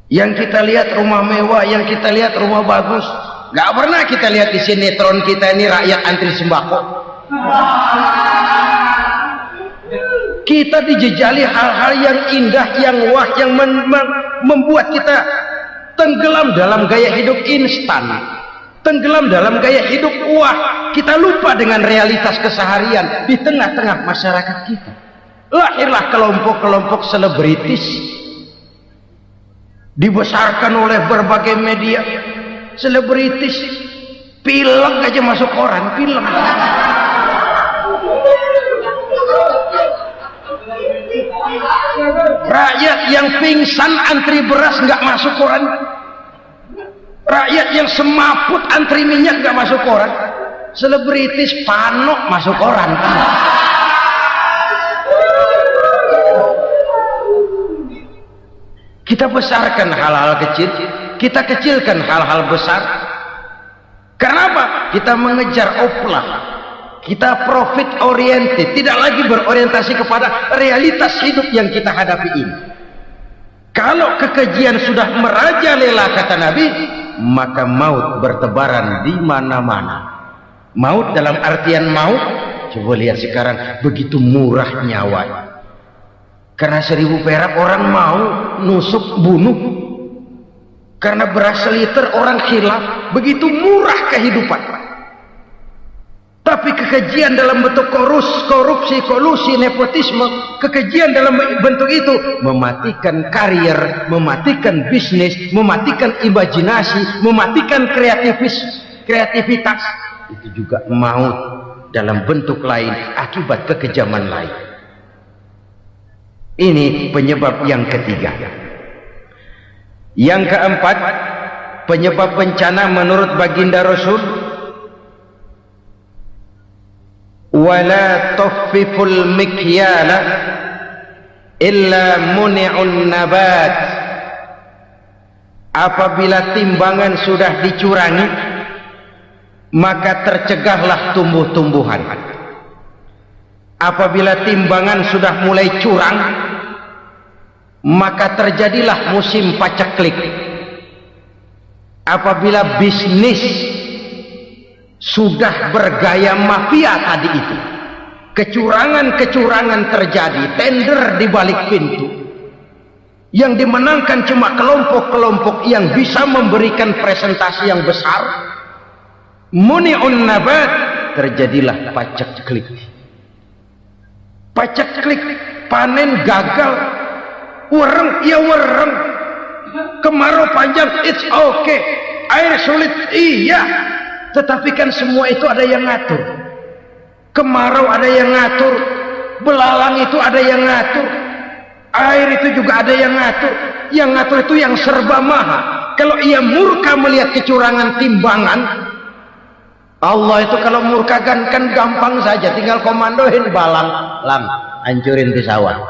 yang kita lihat rumah mewah, yang kita lihat rumah bagus. Gak pernah kita lihat di sinetron kita ini rakyat antri sembako. Kita dijejali hal-hal yang indah, yang wah, yang membuat kita tenggelam dalam gaya hidup instan, tenggelam dalam gaya hidup wah. Kita lupa dengan realitas keseharian di tengah-tengah masyarakat kita. Lahirlah kelompok-kelompok selebritis, dibesarkan oleh berbagai media. Selebritis, pilek aja masuk koran, pilek. Rakyat yang pingsan antri beras nggak masuk koran. Rakyat yang semaput antri minyak nggak masuk koran. Selebritis panok masuk koran. Kita besarkan hal-hal kecil, kita kecilkan hal-hal besar. Karena apa? Kita mengejar oplah. Kita profit oriented, tidak lagi berorientasi kepada realitas hidup yang kita hadapi ini. Kalau kekejian sudah merajalela, kata Nabi, maka maut bertebaran di mana-mana. Maut dalam artian maut, coba lihat sekarang begitu murah nyawa. Karena 1000 perak orang mau nusuk bunuh. Karena beras seliter orang khilaf, begitu murah kehidupan. Tapi kekejian dalam bentuk korupsi, kolusi, nepotisme, kekejian dalam bentuk itu mematikan karier, mematikan bisnis, mematikan imajinasi, mematikan kreativitas. Itu juga maut dalam bentuk lain akibat kekejaman lain. Ini penyebab yang ketiga. Yang keempat, penyebab bencana menurut baginda Rasul, wala tuffiful mikyala illa muni'un nabat. Apabila timbangan sudah dicurangi, maka tercegahlah tumbuh-tumbuhan. Apabila timbangan sudah mulai curang, maka terjadilah musim paceklik. Apabila bisnis sudah bergaya mafia tadi itu, kecurangan-kecurangan terjadi, tender di balik pintu, yang dimenangkan cuma kelompok-kelompok yang bisa memberikan presentasi yang besar, muni'un nabat, terjadilah paceklik. Paceklik, panen gagal, wereng, ya wereng, kemarau panjang, it's okay, air sulit, iya. Tetapi kan semua itu ada yang ngatur. Kemarau ada yang ngatur, belalang itu ada yang ngatur, air itu juga ada yang ngatur. Yang ngatur itu yang serba maha. Kalau ia murka melihat kecurangan timbangan, Allah itu kalau murka kan gampang saja, tinggal komandoin balang, lam, hancurin pesawat.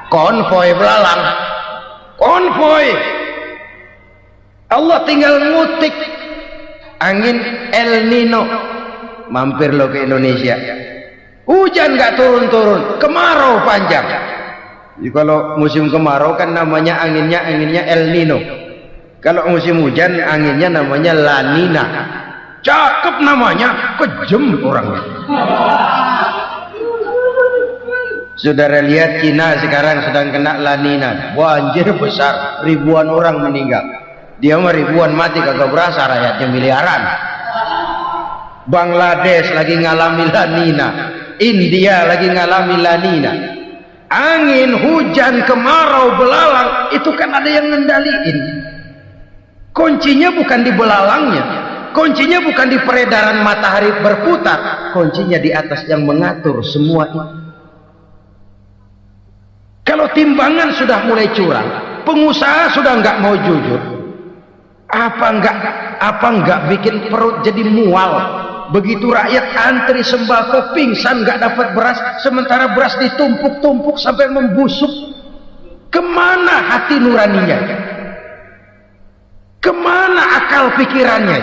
Konvoy belalang, konvoy. Allah tinggal ngutik. Angin El Nino, mampir lo ke Indonesia, hujan nggak turun-turun, kemarau panjang. Jadi kalau musim kemarau kan namanya anginnya El Nino. Kalau musim hujan anginnya namanya La Nina. Cakep namanya, kejem orangnya. Saudara lihat Cina sekarang sedang kena La Nina, banjir besar, ribuan orang meninggal. Dia mah ribuan mati kagak berasa, rakyatnya miliaran. Bangladesh lagi ngalami La Nina, India lagi ngalami La Nina. Angin, hujan, kemarau, belalang, itu kan ada yang ngendaliin. Kuncinya bukan di belalangnya, kuncinya bukan di peredaran matahari berputar, kuncinya di atas yang mengatur semua itu. Kalau timbangan sudah mulai curang, pengusaha sudah nggak mau jujur, apa enggak bikin perut jadi mual. Begitu rakyat antri sembako pingsan nggak dapat beras, sementara beras ditumpuk-tumpuk sampai membusuk. Kemana hati nuraninya? Kemana akal pikirannya?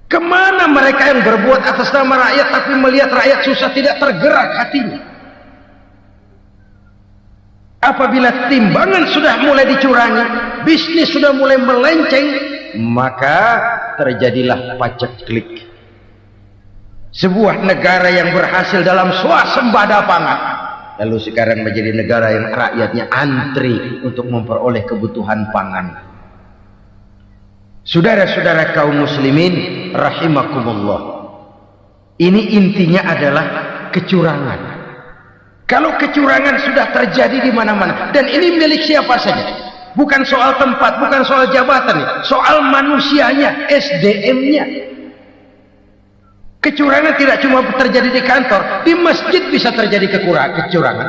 Kemana mereka yang berbuat atas nama rakyat tapi melihat rakyat susah tidak tergerak hatinya? Apabila timbangan sudah mulai dicurangi, bisnis sudah mulai melenceng, maka terjadilah paceklik. Sebuah negara yang berhasil dalam swasembada pangan, lalu sekarang menjadi negara yang rakyatnya antri untuk memperoleh kebutuhan pangan. Saudara-saudara kaum muslimin rahimakumullah, ini intinya adalah kecurangan. Kalau kecurangan sudah terjadi di mana-mana, dan ini milik siapa saja, bukan soal tempat, bukan soal jabatan, soal manusianya, SDM-nya. Kecurangan tidak cuma terjadi di kantor, di masjid bisa terjadi kecurangan.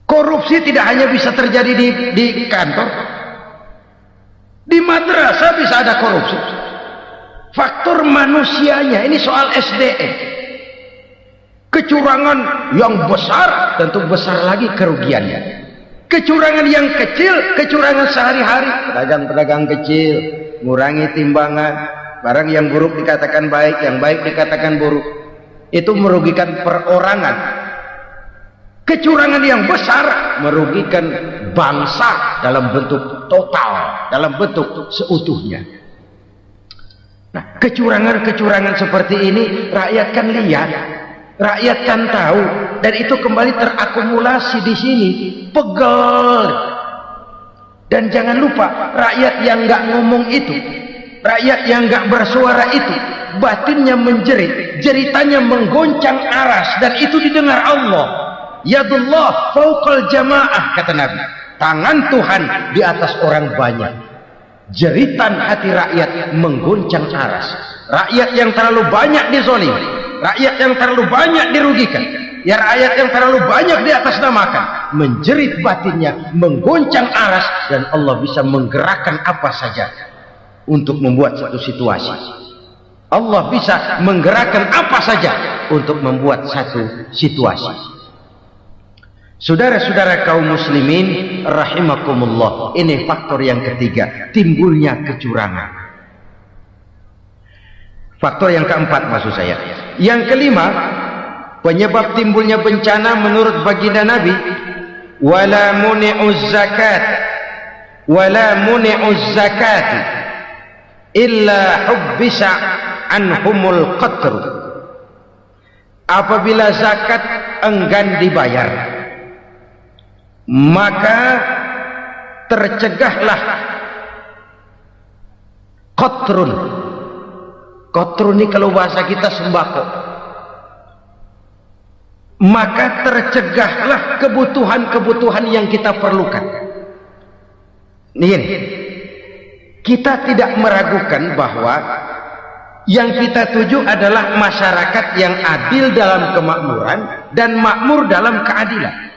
Korupsi tidak hanya bisa terjadi di kantor, di madrasah bisa ada korupsi. Faktor manusianya, ini soal SDM. Kecurangan yang besar tentu besar lagi kerugiannya. Kecurangan yang kecil, kecurangan sehari-hari, pedagang-pedagang kecil ngurangi timbangan, barang yang buruk dikatakan baik, yang baik dikatakan buruk, itu merugikan perorangan. Kecurangan yang besar merugikan bangsa dalam bentuk total, dalam bentuk seutuhnya. Nah, kecurangan-kecurangan seperti ini rakyat kan lihat, rakyat kan tahu, dan itu kembali terakumulasi di sini, pegel. Dan jangan lupa, rakyat yang nggak ngomong itu, rakyat yang nggak bersuara itu, batinnya menjerit, jeritannya menggoncang aras, dan itu didengar Allah. Yadullah fauqal jamaah, kata Nabi, tangan Tuhan di atas orang banyak. Jeritan hati rakyat menggoncang aras. Rakyat yang terlalu banyak dizolim, rakyat yang terlalu banyak dirugikan, ya rakyat yang terlalu banyak di atas namakan, menjerit batinnya, menggoncang aras, dan Allah bisa menggerakkan apa saja untuk membuat satu situasi. Allah bisa menggerakkan apa saja untuk membuat satu situasi. Saudara-saudara kaum muslimin rahimakumullah, ini faktor yang ketiga, timbulnya kecurangan. Faktor yang keempat maksud saya. Yang kelima, penyebab timbulnya bencana menurut baginda Nabi, wala muni'uz zakat wala muni'uz zakat illa hubbisa anhumul qatr. Apabila zakat enggan dibayar, maka tercegahlah qatrun. Qatrun ini kalau bahasa kita sembako. Maka tercegahlah kebutuhan-kebutuhan yang kita perlukan. Nih, kita tidak meragukan bahwa yang kita tuju adalah masyarakat yang adil dalam kemakmuran dan makmur dalam keadilan.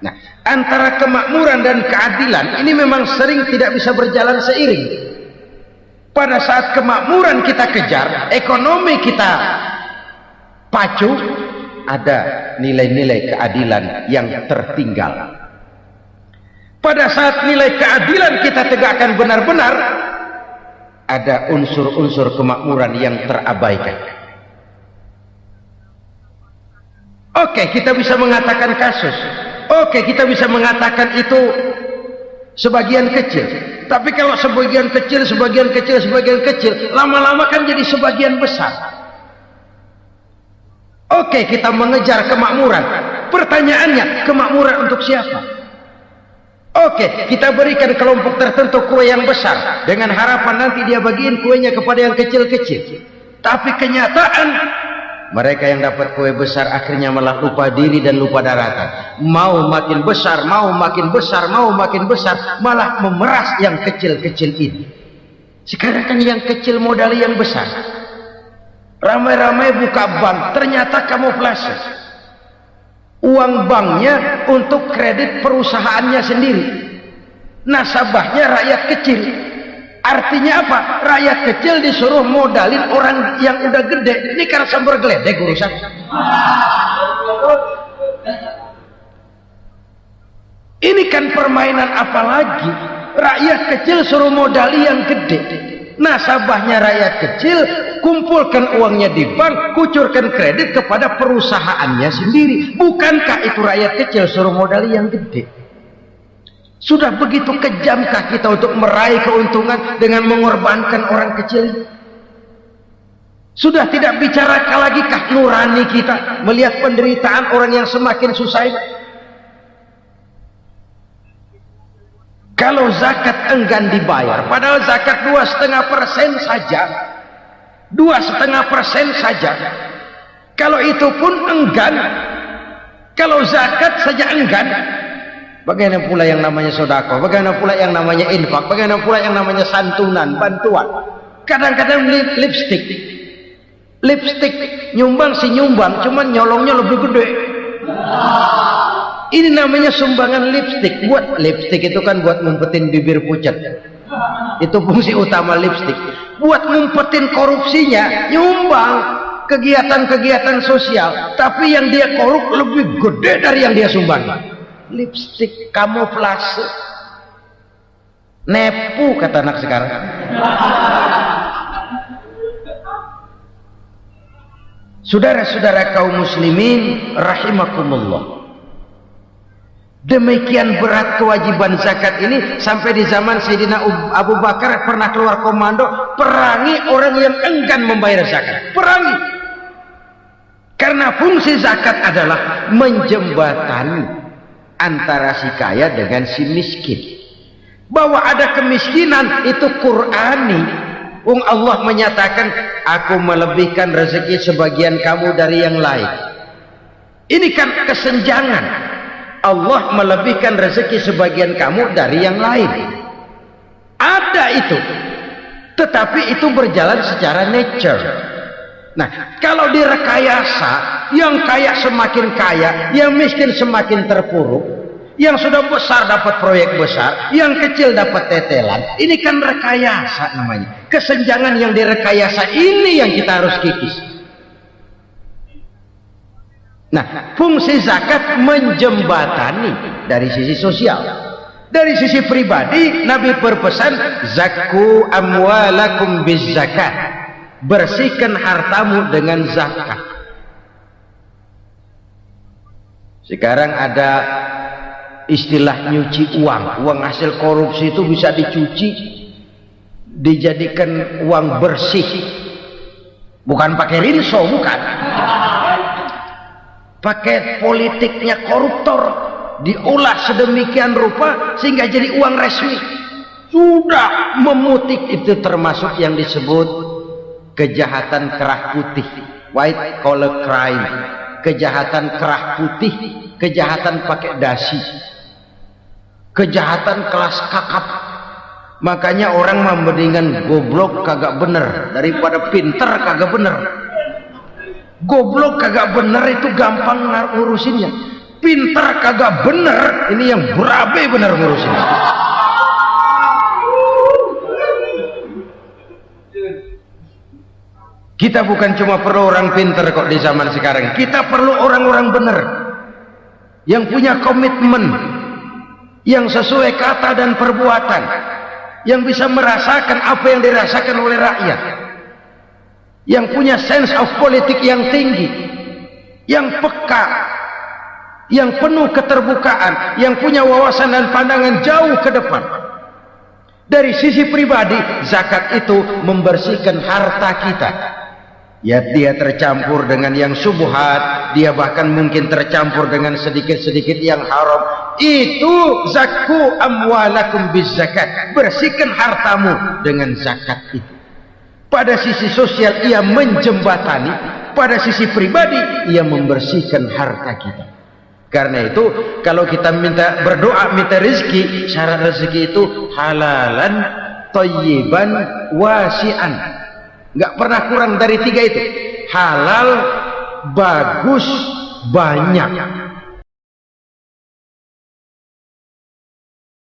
Nah, antara kemakmuran dan keadilan ini memang sering tidak bisa berjalan seiring. Pada saat kemakmuran kita kejar, ekonomi kita pacu, ada nilai-nilai keadilan yang tertinggal. Pada saat nilai keadilan kita tegakkan benar-benar, ada unsur-unsur kemakmuran yang terabaikan. Oke, kita bisa mengatakan kasus. Oke, kita bisa mengatakan itu sebagian kecil. Tapi kalau sebagian kecil, lama-lama kan jadi sebagian besar. Oke, kita mengejar kemakmuran. Pertanyaannya, kemakmuran untuk siapa? Oke, kita berikan kelompok tertentu kue yang besar dengan harapan nanti dia bagiin kuenya kepada yang kecil-kecil. Tapi kenyataan, mereka yang dapat kue besar akhirnya malah lupa diri dan lupa daratan. Mau makin besar, malah memeras yang kecil-kecil ini. Sekarang kan yang kecil modali yang besar. Ramai-ramai buka bank, ternyata kamuflase. Uang banknya untuk kredit perusahaannya sendiri. Nasabahnya rakyat kecil. Artinya apa? Rakyat kecil disuruh modalin orang yang udah gede. Ini karena sambar geledek urusan. Ini kan permainan apa lagi? Rakyat kecil suruh modali yang gede. Nasabahnya rakyat kecil, kumpulkan uangnya di bank, kucurkan kredit kepada perusahaannya sendiri. Bukankah itu rakyat kecil suruh modali yang gede? Sudah begitu kejamkah kita untuk meraih keuntungan dengan mengorbankan orang kecil? Sudah tidak bicara lagi kah nurani kita melihat penderitaan orang yang semakin susah ini? Kalau zakat enggan dibayar, padahal zakat 2,5% saja, 2,5% saja. Kalau itu pun enggan, kalau zakat saja enggan, bagaimana pula yang namanya sedekah, bagaimana pula yang namanya infak, bagaimana pula yang namanya santunan, bantuan. Kadang-kadang lipstick nyumbang si nyumbang, cuman nyolongnya lebih gede. Ini namanya sumbangan lipstick. Buat lipstick itu kan buat ngumpetin bibir pucat. Itu fungsi utama lipstick. Buat ngumpetin korupsinya, nyumbang. kegiatan-kegiatan sosial, tapi yang dia korup lebih gede dari yang dia sumbang. Lipstik, kamuflase, nepu kata anak sekarang. Saudara-saudara kaum muslimin rahimakumullah, demikian berat kewajiban zakat ini sampai di zaman Sayyidina Abu Bakar pernah keluar komando perangi orang yang enggan membayar zakat. Perangi, karena fungsi zakat adalah menjembatani antara si kaya dengan si miskin. Bahwa ada kemiskinan itu Qur'ani. Allah menyatakan, aku melebihkan rezeki sebagian kamu dari yang lain. Ini kan kesenjangan. Allah melebihkan rezeki sebagian kamu dari yang lain. Ada itu. Tetapi itu berjalan secara nature. Nah, kalau direkayasa, yang kaya semakin kaya, yang miskin semakin terpuruk, yang sudah besar dapat proyek besar, yang kecil dapat tetelan. Ini kan rekayasa namanya. Kesenjangan yang direkayasa ini yang kita harus kikis. Nah, fungsi zakat menjembatani dari sisi sosial. Dari sisi pribadi, Nabi berpesan, zakku amwalakum biz zakat. Bersihkan hartamu dengan zakat. Sekarang ada istilah nyuci uang. Uang hasil korupsi itu bisa dicuci, dijadikan uang bersih. Bukan pakai rinso, bukan. Pakai politiknya koruptor, diolah sedemikian rupa sehingga jadi uang resmi. Sudah memutik, itu termasuk yang disebut kejahatan kerah putih, white collar crime. Kejahatan kerah putih, kejahatan pakai dasi, kejahatan kelas kakap. Makanya orang mendingan goblok kagak bener daripada pinter kagak bener. Goblok kagak bener itu gampang ngurusinnya. Pinter kagak bener, ini yang berabe bener ngurusinnya. Kita bukan cuma perlu orang pinter kok di zaman sekarang. Kita perlu orang-orang bener yang punya komitmen, yang sesuai kata dan perbuatan, yang bisa merasakan apa yang dirasakan oleh rakyat, yang punya sense of politik yang tinggi, yang peka, yang penuh keterbukaan, yang punya wawasan dan pandangan jauh ke depan. Dari sisi pribadi, zakat itu membersihkan harta kita. Ya, dia tercampur dengan yang syubhat, dia bahkan mungkin tercampur dengan sedikit-sedikit yang haram. Itu zakku amwalakum biz zakat. Bersihkan hartamu dengan zakat itu. Pada sisi sosial ia menjembatani, pada sisi pribadi ia membersihkan harta kita. Karena itu kalau kita minta berdoa minta rezeki, syarat rezeki itu halalan thayyiban wasi'an. Nggak pernah kurang dari 3 itu. Halal, bagus, banyak.